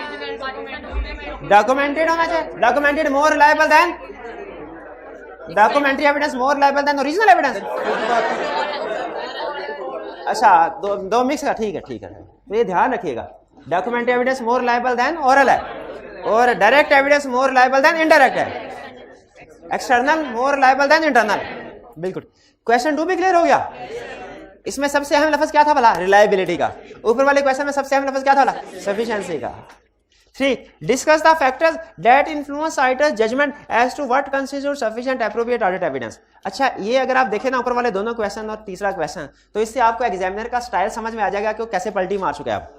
डॉक्यूमेंटेड होना चाहिए, डॉक्यूमेंटेड मोर reliable then, documentary evidence more reliable then original evidence. अच्छा, दो मिक्स का, ठीक है। तो ये ध्यान रखिएगा, documentary evidence more reliable than oral है, और direct evidence more reliable than indirect है, external more reliable than internal. बिल्कुल। क्वेश्चन 2 भी क्लियर हो गया। इसमें सबसे अहम लफ्ज क्या था भला? रिलायबिलिटी का। ऊपर वाले क्वेश्चन में सबसे अहम लफ्ज क्या था भला? सफिशिएंसी का। 3. Discuss the factors that influence citor's judgment as to what constitutes sufficient appropriate audit evidence. अच्छा, ये अगर आप देखें ना ऊपर वाले दोनों क्वेश्चन और तीसरा क्वेश्चन, तो इससे आपको एग्जामिनर का स्टाइल समझ में आ जाएगा कि वो कैसे पलटी मार चुके हैं आप।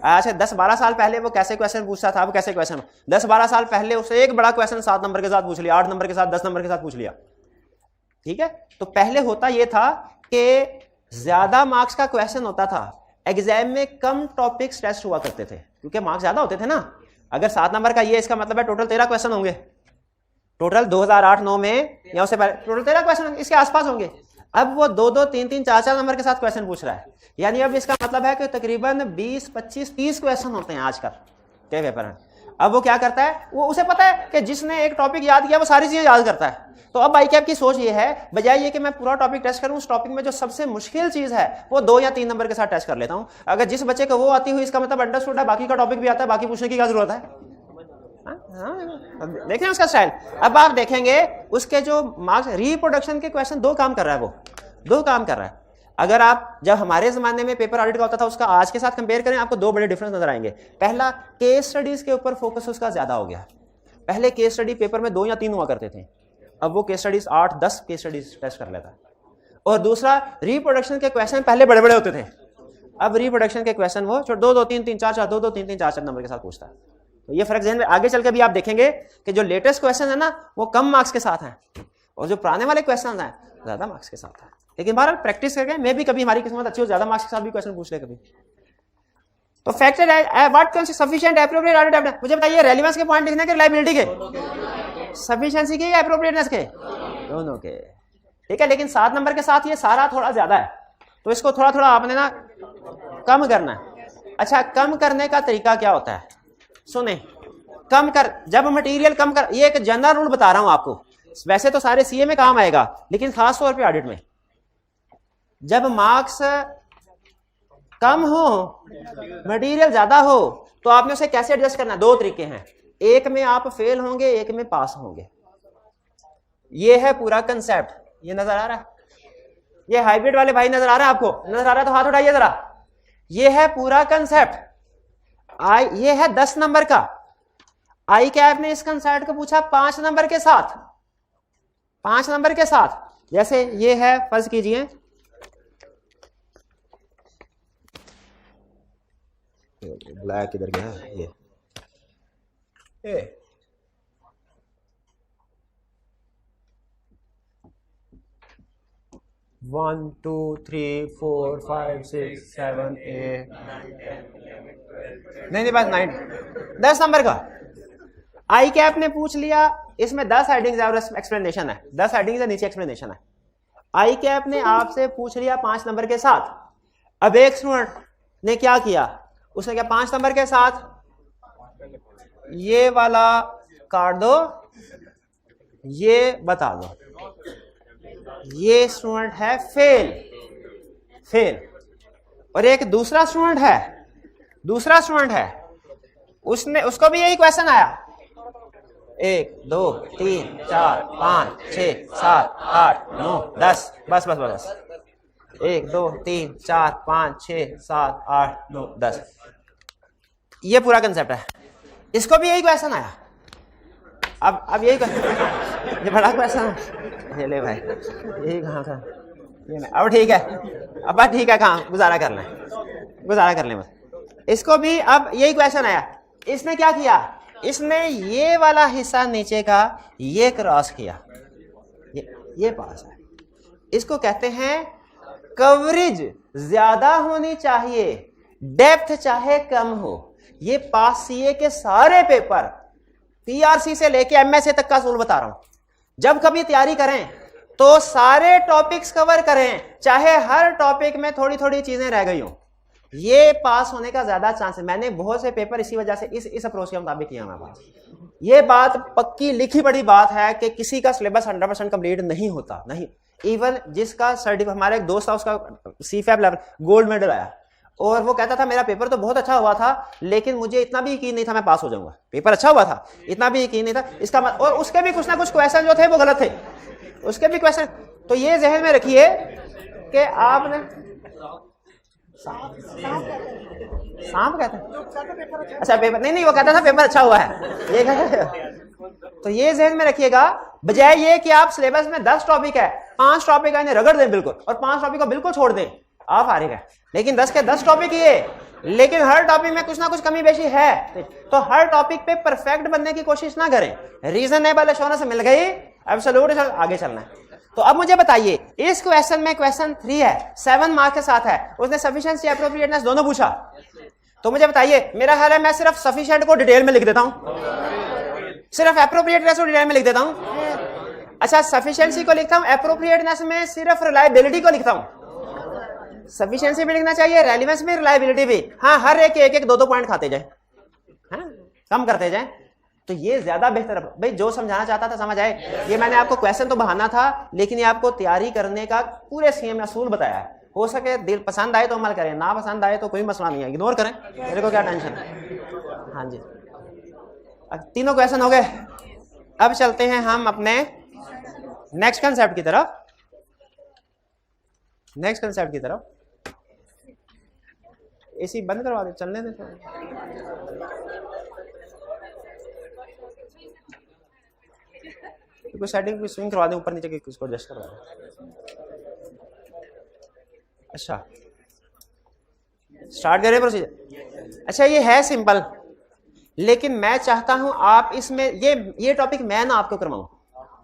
अच्छा, 10-12 साल पहले वो कैसे क्वेश्चन पूछता था, वो कैसे क्वेश्चन 10-12 साल पहले उससे एक बड़ा क्वेश्चन 7 नंबर के साथ पूछ लिया, 8 नंबर के साथ, 10 नंबर के साथ पूछ लिया। ठीक है, तो पहले होता यह था कि ज्यादा मार्क्स का क्वेश्चन होता था, एग्जाम में कम टॉपिक्स टेस्ट हुआ करते थे क्योंकि मार्क्स ज्यादा होते थे ना। अगर 7 नंबर का ये, इसका मतलब है टोटल 13 क्वेश्चन होंगे, टोटल 2008-9 में या उससे पहले टोटल 13 क्वेश्चन इसके आसपास होंगे। अब वो 2-2, 3-3, 4-4 नंबर के साथ क्वेश्चन पूछ रहा है, यानी अब इसका मतलब है कि तकरीबन 20, 25, 30 क्वेश्चन होते हैं आजकल के पेपर में। अब वो क्या करता है, वो उसे पता है कि जिसने एक टॉपिक याद किया वो सारी चीजें याद करता है। तो अब आई कैप की सोच ये है, बजाय ये कि मैं पूरा टॉपिक टेस्ट करूं, उस टॉपिक में जो सबसे मुश्किल चीज है वो 2 या 3 नंबर के साथ टेस्ट कर लेता हूं। अगर जिस बच्चे को वो आती हुई, इसका मतलब अंडरस्टूड है, बाकी का टॉपिक भी आता है, बाकी पूछने की क्या जरूरत है। देखें उसका स्टाइल। अब आप देखेंगे उसके जो मार्क्स, रिप्रोडक्शन के क्वेश्चन 2 काम कर रहा है, वो 2 काम कर रहा है। अगर आप जब हमारे जमाने में पेपर ऑडिट का होता था उसका आज के साथ कंपेयर करें, आपको 2 बड़े डिफरेंस नजर आएंगे। पहला, केस स्टडीज के ऊपर फोकस उसका ज्यादा हो गया। पहले केस स्टडी पेपर में 2 या 3 हुआ करते थे, अब वो case studies 8-10 case studies test कर लेता है। और दूसरा, रिप्रोडक्शन के क्वेश्चन पहले बड़े बड़े होते थे, अब रिप्रोडक्शन के क्वेश्चन वो 2-2, 3-3, 4-4, 2-2, 3-3, 4-4 नंबर के साथ पूछता है। तो ये फर्क ज़हन में आगे चल के भी आप देखेंगे कि जो लेटेस्ट क्वेश्चन है ना वो कम मार्क्स के साथ हैं और जो पुराने वाले क्वेश्चन हैं ज्यादा मार्क्स के साथ है। लेकिन बहरहाल प्रैक्टिस करके मैं भी कभी हमारी किस्मत अच्छी हो, ज्यादा मार्क्स के साथ भी क्वेश्चन पूछ ले कभी। तो फैक्टर है what consist sufficient appropriate audit evidence. मुझे बताइए, रेलेवेंस के पॉइंट लिखने के, रिलायबिलिटी के, सफिशिएंसी के या एप्रोप्रिएटनेस के, दोनों के। ठीक है, लेकिन 7 नंबर के साथ ये सारा थोड़ा ज्यादा है, तो इसको थोड़ा थोड़ा आपने ना कम करना है। अच्छा, कम करने का तरीका क्या होता है, सुने। कम कर, जब मटेरियल कम कर, ये एक जनरल रूल बता रहा हूं आपको, वैसे तो सारे सीए में काम आएगा लेकिन खास तौर पे ऑडिट में, जब मार्क्स कम हो, मटेरियल ज्यादा हो, तो आपने उसे कैसे एडजस्ट करना है। 2 तरीके हैं, एक में आप फेल होंगे, एक में पास होंगे। ये है पूरा कंसेप्ट। ये नजर आ रहा है, ये हाइब्रिड वाले भाई नजर आ रहा है आपको, नजर आ रहा है तो हाथ उठाइए जरा। ये है पूरा कंसेप्ट। ये है 10 नंबर का। आई कैप ने इस कंसेप्ट को पूछा 5 नंबर के साथ, 5 नंबर के साथ। जैसे ये है, फर्ज कीजिए ब्लैक किधर गया, ये 1 2 3 4 5 6 7 8 नहीं बस 9 10 नंबर का आई कैप ने पूछ लिया। इसमें 10 हेडिंग्स है और एक्सप्लेनेशन है, 10 हेडिंग्स है, नीचे एक्सप्लेनेशन है। आई कैप ने आपसे पूछ लिया 5 नंबर के साथ। अब एक स्टूडेंट ने क्या किया, उसने क्या 5 नंबर के साथ ये वाला काट दो, ये बता दो, ये स्टूडेंट है फेल, फेल। और एक दूसरा स्टूडेंट है, उसने, उसको भी यही क्वेश्चन आया, 1 2 3 4 5 6 7 8 9 10, बस 1 2 3 4 5 6 7 8 9 10, ये पूरा कंसेप्ट है। इसको भी यही क्वेश्चन आया। अब यही ये बड़ा क्वेश्चन है, ये ले भाई, यही कहाँ था, ये नहीं। अब ठीक है, अब बात ठीक है, कहाँ गुजारा कर लें बस। इसको भी अब यही क्वेश्चन आया। इसने क्या किया, इसने ये वाला हिस्सा नीचे का ये क्रॉस किया, ये पास है। इसको कहते हैं कवरेज ज्यादा होनी चाहिए, डेप्थ चाहे कम हो। ये पास सीए के सारे पेपर, पीआरसी से लेके एमएसए तक का सूल बता रहा हूं। जब कभी तैयारी करें तो सारे टॉपिक्स कवर करें, चाहे हर टॉपिक में थोड़ी थोड़ी चीजें रह गई हो, ये पास होने का ज्यादा चांस है। मैंने बहुत से पेपर इसी वजह से इस अप्रोच के मुताबिक किया हमारे पास। ये बात पक्की लिखी बड़ी बात है कि किसी का सिलेबस 100% कंप्लीट नहीं होता, नहीं। इवन जिसका सर्टिफिकेट, हमारा एक दोस्त था, उसका सीफैप लेवल गोल्ड मेडल आया, और वो कहता था मेरा पेपर तो बहुत अच्छा हुआ था लेकिन मुझे इतना भी यकीन नहीं था मैं पास हो जाऊंगा। पेपर अच्छा हुआ था, इतना भी यकीन नहीं था इसका और उसके भी कुछ ना कुछ क्वेश्चन जो थे वो गलत थे, उसके भी क्वेश्चन। तो ये जहन में रखिए कि आपने सांप कहते हैं? अच्छा पेपर नहीं, वो कहता था पेपर अच्छा हुआ है, ये कहता है। तो ये ज़हन में रखिएगा, बजाय ये कि आप सिलेबस में 10 टॉपिक है, 5 टॉपिक है इन्हें रगड़ दें बिल्कुल और 5 टॉपिक को बिल्कुल छोड़ दें, आप फारिग है। लेकिन 10 के 10 टॉपिक ये, लेकिन हर टॉपिक में कुछ ना कुछ कमी बेशी है, तो हर टॉपिक पे परफेक्ट बनने की कोशिश ना करें। रीजनेबल एश्योरेंस मिल गई, एब्सोल्यूट आगे चलना है। तो अब मुझे बताइए, इस क्वेश्चन में क्वेश्चन 3 है, 7 मार्क्स के साथ है, उसने सफिशिएंसी एप्रोप्रिएटनेस दोनों पूछा। तो मुझे बताइए, मेरा ख्याल है मैं सिर्फ सफिशिएंट को डिटेल में लिख देता हूं, सिर्फ एप्रोप्रिएटनेस को डिटेल में लिख देता हूं। अच्छा, सफिशिएंसी को लिखता हूं, एप्रोप्रिएटनेस में सिर्फ रिलायबिलिटी को लिखता हूं। सफिशिएंसी भी लिखना चाहिए, रेलेवेंस भी, रिलायबिलिटी भी। हाँ, हर एक 2 पॉइंट खाते जाए, हाँ, कम करते जाए, तो ये ज्यादा बेहतर। भाई जो समझाना चाहता था समझ आए। ये मैंने आपको क्वेश्चन तो बहाना था, लेकिन ये आपको तैयारी करने का पूरे सीएम असूल बताया है। हो सके दिल पसंद आए तो अमल करें, ना पसंद आए तो कोई मसला नहीं है, इग्नोर करें, मेरे को क्या टेंशन है। हाँ जी, अब तीनों क्वेश्चन हो गए। अब चलते हैं हम अपने नेक्स्ट कंसेप्ट की तरफ। नेक्स्ट कंसेप्ट की तरफ एसी बंद करवा दे, चलने दे। कोई सेटिंग की स्विंग करवा दें ऊपर नीचे की, किसको एडजस्ट करवा दें। अच्छा, स्टार्ट करें प्रोसीजर। अच्छा, ये है सिंपल, लेकिन मैं चाहता हूं आप इसमें ये टॉपिक मैं ना आपको करवाऊं,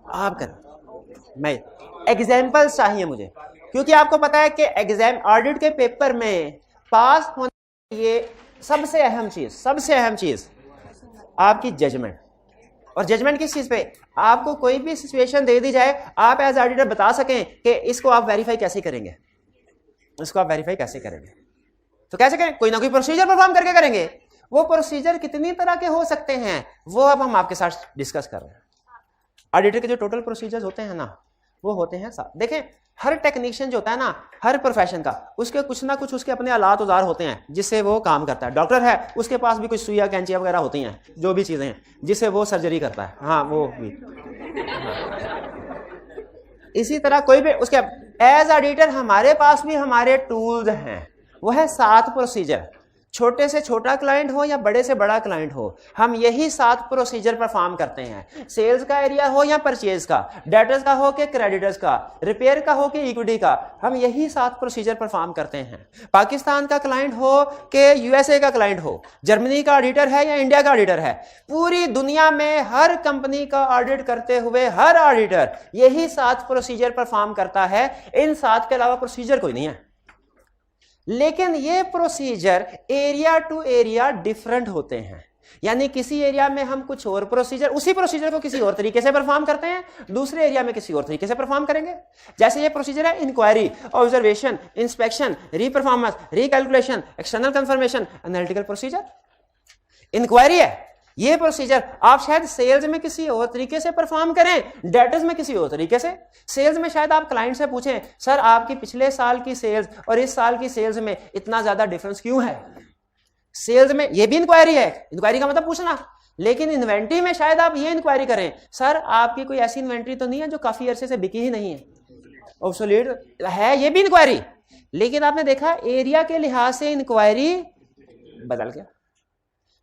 आप करें। मैं एग्जाम्पल्स चाहिए मुझे, क्योंकि आपको पता है कि एग्जाम ऑडिट के पेपर में पास होने के लिए सबसे अहम चीज आपकी जजमेंट। और जजमेंट किस चीज पे? आपको कोई भी सिचुएशन दे दी जाए, आप एज ऑडिटर बता सकें कि इसको आप वेरीफाई कैसे करेंगे, इसको आप वेरीफाई कैसे करेंगे। तो कैसे करें? कोई ना कोई प्रोसीजर परफॉर्म करके करेंगे। वो प्रोसीजर कितनी तरह के हो सकते हैं वो अब हम आपके साथ डिस्कस कर रहे हैं। ऑडिटर के जो टोटल प्रोसीजर्स होते हैं ना, वो होते हैं 7। देखें, हर टेक्नीशियन जो होता है ना, हर प्रोफेशन का, उसके कुछ ना कुछ उसके अपने आलात औजार होते हैं जिससे वो काम करता है। डॉक्टर है, उसके पास भी कुछ सुइया कैंचिया वगैरह होती हैं, जो भी चीजें हैं जिससे वो सर्जरी करता है। हाँ, वो भी। इसी तरह कोई भी उसके एज ऑडिटर हमारे पास भी हमारे टूल्स हैं, वो है 7 प्रोसीजर। छोटे से छोटा क्लाइंट हो या बड़े से बड़ा क्लाइंट हो, हम यही 7 प्रोसीजर परफॉर्म करते हैं। सेल्स का एरिया हो या परचेज का, डेटर्स का हो कि क्रेडिटर्स का, रिपेयर का हो कि इक्विटी का, हम यही 7 प्रोसीजर परफॉर्म करते हैं। पाकिस्तान का क्लाइंट हो कि यूएसए का क्लाइंट हो, जर्मनी का ऑडिटर है या इंडिया का ऑडिटर है, पूरी दुनिया में हर कंपनी का ऑडिट करते हुए हर ऑडिटर यही 7 प्रोसीजर परफॉर्म करता है। इन 7 के अलावा प्रोसीजर कोई नहीं है। लेकिन ये procedure area to area different होते हैं, यानी किसी एरिया में हम कुछ और प्रोसीजर, उसी प्रोसीजर को किसी और तरीके से परफॉर्म करते हैं, दूसरे एरिया में किसी और तरीके से परफॉर्म करेंगे। जैसे ये प्रोसीजर है inquiry, observation, inspection, reperformance, recalculation, external confirmation, analytical procedure. Inquiry है ये प्रोसीजर, आप शायद सेल्स में किसी और तरीके से परफॉर्म करें, डेटर्स में किसी और तरीके से। सेल्स में शायद आप क्लाइंट से पूछें, सर आपकी पिछले साल की सेल्स और इस साल की सेल्स में इतना ज्यादा डिफरेंस क्यों है। सेल्स में ये भी इंक्वायरी है, इंक्वायरी का मतलब पूछना। लेकिन इन्वेंट्री में शायद आप ये इंक्वायरी करें, सर आपकी कोई ऐसी इन्वेंट्री तो नहीं है जो काफी अरसे से बिकी ही नहीं है, ऑब्सोलीट है, ये भी इंक्वायरी। लेकिन आपने देखा एरिया के लिहाज से इंक्वायरी बदल गया।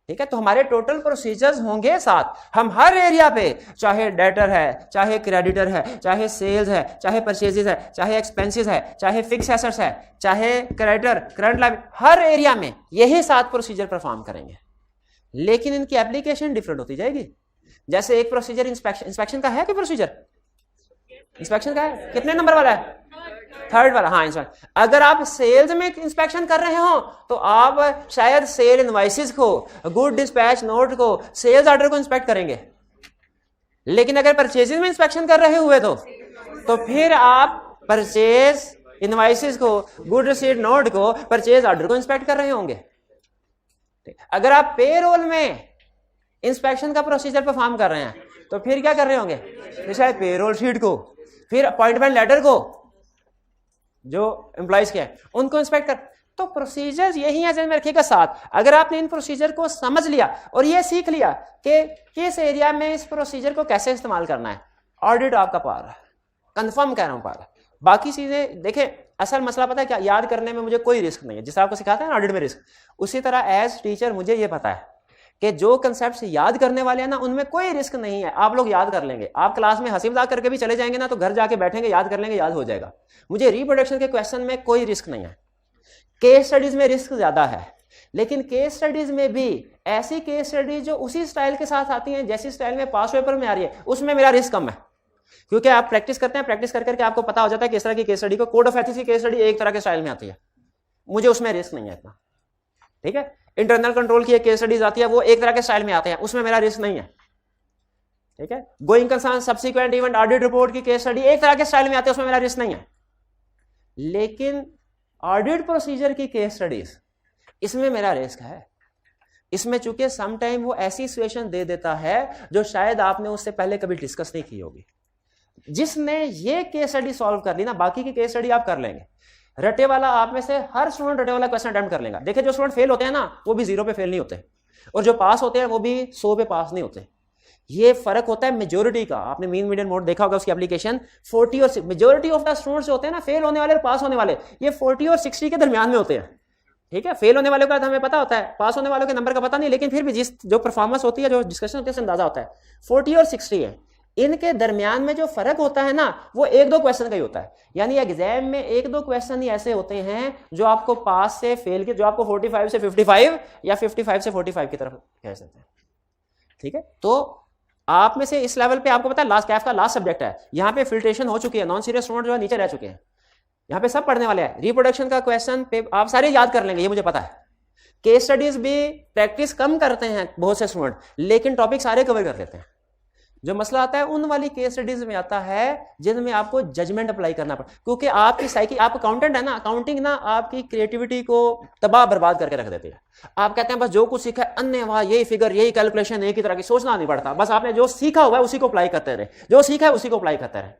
ठीक है, तो हमारे टोटल प्रोसीजर्स होंगे 7। हम हर एरिया पे, चाहे डेटर है, चाहे क्रेडिटर है, चाहे सेल्स है, चाहे परचेजेस है, चाहे एक्सपेंसेस है, चाहे फिक्स एसेट्स है, चाहे क्रेडिटर, करंट लायबिलिटी, हर एरिया में यही 7 प्रोसीजर परफॉर्म करेंगे। लेकिन इनकी एप्लीकेशन डिफरेंट होती जाएगी। जैसे एक प्रोसीजर इंस्पेक्शन का है कि प्रोसीजर इंस्पेक्शन का है, कितने नंबर वाला है? 3rd वाला। हाँ, इंस्पेक्शन। अगर आप सेल्स में इंस्पेक्शन कर रहे हो तो आप शायद सेल इनवॉइसेस को, गुड डिस्पैच नोट को, सेल्स ऑर्डर को इंस्पेक्ट करेंगे। लेकिन अगर परचेजेस में इंस्पेक्शन कर रहे हुए तो फिर आप परचेज इनवॉइसेस को, गुड रिसीट नोट को, परचेज ऑर्डर को इंस्पेक्ट कर रहे होंगे। अगर आप पेरोल में इंस्पेक्शन का प्रोसीजर परफॉर्म कर रहे हैं तो फिर क्या कर रहे होंगे? फिर शायद पेरोल शीट को, फिर अपॉइंटमेंट लेटर को, जो एम्प्लॉइज के हैं उनको इंस्पेक्ट कर। तो प्रोसीजर्स यही है, में रखिएगा 7। अगर आपने इन प्रोसीजर को समझ लिया और ये सीख लिया कि किस एरिया में इस प्रोसीजर को कैसे इस्तेमाल करना है, ऑडिट आपका पार है, कंफर्म कह रहा हूं पार है। बाकी चीजें देखें, असल मसला पता है क्या, याद करने में मुझे कोई रिस्क नहीं है, जिस आपको सिखाते हैं ना ऑडिट में रिस्क, उसी तरह एज टीचर मुझे ये पता है कि जो कंसेप्ट याद करने वाले हैं ना उनमें कोई रिस्क नहीं है, आप लोग याद कर लेंगे। आप क्लास में हंसी मजाक करके भी चले जाएंगे ना तो घर जाके बैठेंगे, याद कर लेंगे, याद हो जाएगा। मुझे रिप्रोडक्शन के क्वेश्चन में कोई रिस्क नहीं है। केस स्टडीज में रिस्क ज्यादा है, लेकिन केस स्टडीज में भी ऐसी केस स्टडीज जो उसी स्टाइल के साथ आती हैं जैसी स्टाइल में पास पेपर में आ रही है, उसमें मेरा रिस्क कम है, क्योंकि आप प्रैक्टिस करते हैं, प्रैक्टिस कर करके आपको पता हो जाता है किस तरह की केस स्टडी को। कोड ऑफ एथिक्स की केस स्टडी एक तरह के स्टाइल में आती है, मुझे उसमें रिस्क नहीं है इतना, ठीक है। इंटरनल कंट्रोल की एक केस स्टडीज आती है, वो एक तरह के स्टाइल में आते हैं, उसमें मेरा रिस्क नहीं है, ठीक है। Going concern subsequent event audit report की केस स्टडी एक तरह के स्टाइल में आती है, उसमें मेरा रिस्क नहीं है। लेकिन ऑडिट प्रोसीजर की केस स्टडीज, इसमें मेरा रिस्क है। इसमें चूंकि सम टाइम वो ऐसी सिचुएशन दे देता है जो शायद आपने उससे पहले कभी डिस्कस नहीं की होगी। जिसने ये केस स्टडी सॉल्व कर ली ना, बाकी की केस स्टडी आप कर लेंगे। रटे वाला आप में से हर स्टूडेंट रटे वाला क्वेश्चन अटेम्प्ट कर लेगा। देखिए जो स्टूडेंट फेल होते हैं ना वो भी 0 पे फेल नहीं होते, और जो पास होते हैं वो भी 100 पे पास नहीं होते। ये फर्क होता है मेजोरिटी का। आपने मीन मीडियन मोड देखा होगा, उसकी एप्लीकेशन 40 और मेजोरिटी ऑफ द स्टूडेंट्स होते हैं ना, फेल होने वाले और पास होने वाले, ये 40 और 60 के दरमियान में होते हैं, ठीक है। फेल होने वालों का हमें पता होता है, पास होने वालों के नंबर का पता नहीं, लेकिन फिर भी जिस जो परफॉर्मेंस होती है, जो डिस्कशन होती है, उससे अंदाजा होता है 40 और 60 है। इनके दरमियान में जो फर्क होता है ना वो 1-2 क्वेश्चन का ही होता है। यानी एग्जाम में 1-2 क्वेश्चन ही ऐसे होते हैं जो आपको पास से फेल के, जो आपको 45 से 55 या 55 से 45 की तरफ कह सकते हैं, ठीक है। तो आप में से इस लेवल पे आपको पता है लास्ट कैफ का लास्ट सब्जेक्ट है, यहाँ पे फिल्ट्रेशन हो चुकी है, नॉन सीरियस स्टूडेंट जो है नीचे रह चुके हैं, यहाँ पे सब पढ़ने वाले हैं। रिप्रोडक्शन का क्वेश्चन आप सारे याद कर लेंगे, ये मुझे पता है। केस स्टडीज भी प्रैक्टिस कम करते हैं बहुत से स्टूडेंट, लेकिन टॉपिक सारे कवर कर लेते हैं। जो मसला आता है उन वाली केस स्टडीज में आता है जिनमें आपको जजमेंट अप्लाई करना पड़ता है, क्योंकि आपकी साइकी, आप अकाउंटेंट है ना, अकाउंटिंग ना आपकी क्रिएटिविटी को तबाह बर्बाद करके रख देती है। आप कहते हैं बस जो कुछ सीखा है अन्य वहां यही फिगर यही कैलकुलेशन एक ही तरह की, सोचना नहीं पड़ता, बस आपने जो सीखा हुआ है उसी को अप्लाई करते रहे, जो सीखा है उसी को अप्लाई करते रहे।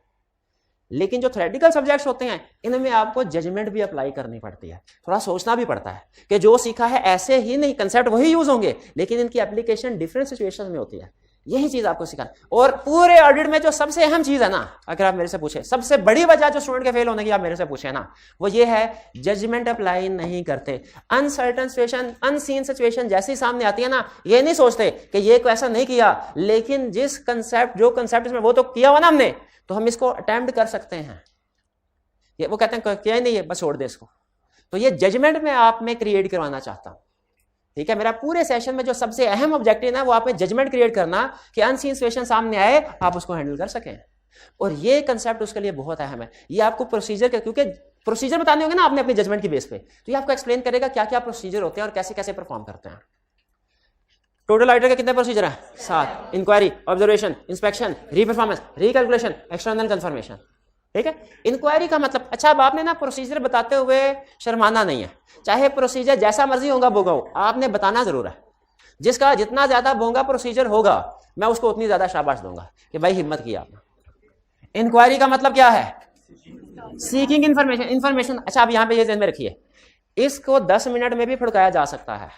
लेकिन जो थ्योरेटिकल सब्जेक्ट्स होते हैं इनमें आपको जजमेंट भी अप्लाई करनी पड़ती है, थोड़ा सोचना भी पड़ता है कि जो सीखा है ऐसे ही नहीं, कंसेप्ट वही यूज होंगे लेकिन इनकी एप्लीकेशन डिफरेंट सिचुएशन में होती है। यही चीज आपको सिखाना। और पूरे ऑडिट में जो सबसे अहम चीज है ना, अगर आप मेरे से पूछे सबसे बड़ी वजह जो स्टूडेंट के फेल होने की आप मेरे से पूछे ना, वो ये है जजमेंट अप्लाई नहीं करते। अनसर्टन सिचुएशन, अनसीन सिचुएशन जैसी सामने आती है ना, ये नहीं सोचते कि ये क्वेश्चन नहीं किया, लेकिन जिस कंसेप्ट, जो कंसेप्ट में वो तो किया हुआ ना हमने, तो हम इसको अटेम्प्ट कर सकते हैं। ये वो कहते हैं क्या नहीं है, बस छोड़ दे इसको। तो ये जजमेंट में आप में क्रिएट करवाना चाहता हूं, ठीक है। मेरा पूरे सेशन में जो सबसे अहम ऑब्जेक्टिव है वो आप में जजमेंट क्रिएट करना कि अनसीन सिचुएशन सामने आए आप उसको हैंडल कर सकें। और ये कंसेप्ट उसके लिए बहुत अहम है। ये आपको प्रोसीजर के, क्योंकि प्रोसीजर बताने होंगे ना आपने अपनी जजमेंट की बेस पे, तो ये आपको एक्सप्लेन करेगा क्या क्या प्रोसीजर होते हैं और कैसे कैसे परफॉर्म करते हैं। टोटल ऑडिटर के कितने प्रोसीजर है? 7। Inquiry, observation, inspection, reperformance, recalculation, external confirmation, ठीक है। इंक्वायरी का मतलब, अच्छा अब आपने ना प्रोसीजर बताते हुए शर्माना नहीं है, चाहे प्रोसीजर जैसा मर्जी होगा बोगा हो, आपने बताना जरूर है। जिसका जितना ज्यादा बोंगा प्रोसीजर होगा मैं उसको उतनी ज्यादा शाबाश दूंगा कि भाई हिम्मत किया आपने। इंक्वायरी का मतलब क्या है? Seeking information, information. अच्छा अब यहाँ पे ये ध्यान में रखिए, इसको 10 मिनट में भी फुड़काया जा सकता है।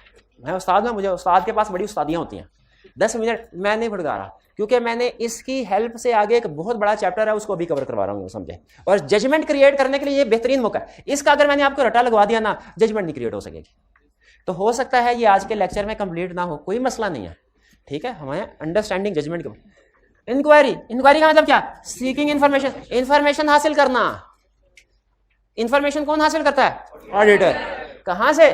मैं उस्ताद हूं, मुझे उस्ताद के पास बड़ी उस्तादियां होती हैं। 10 मिनट मैं नहीं फुड़का रहा, क्योंकि मैंने इसकी हेल्प से आगे एक बहुत बड़ा चैप्टर है उसको अभी कवर करवा रहा हूँ, समझे। और जजमेंट क्रिएट करने के लिए ये बेहतरीन मौका है। इसका अगर मैंने आपको रटा लगवा दिया ना, जजमेंट नहीं क्रिएट हो सकेगी। तो हो सकता है ये आज के लेक्चर में कंप्लीट ना हो, कोई मसला नहीं है, ठीक है। हमें अंडरस्टैंडिंग जजमेंट को। इंक्वायरी, इंक्वायरी का मतलब क्या? सीकिंग इंफॉर्मेशन, इंफॉर्मेशन हासिल करना। इंफॉर्मेशन कौन हासिल करता है? ऑडिटर। कहां से?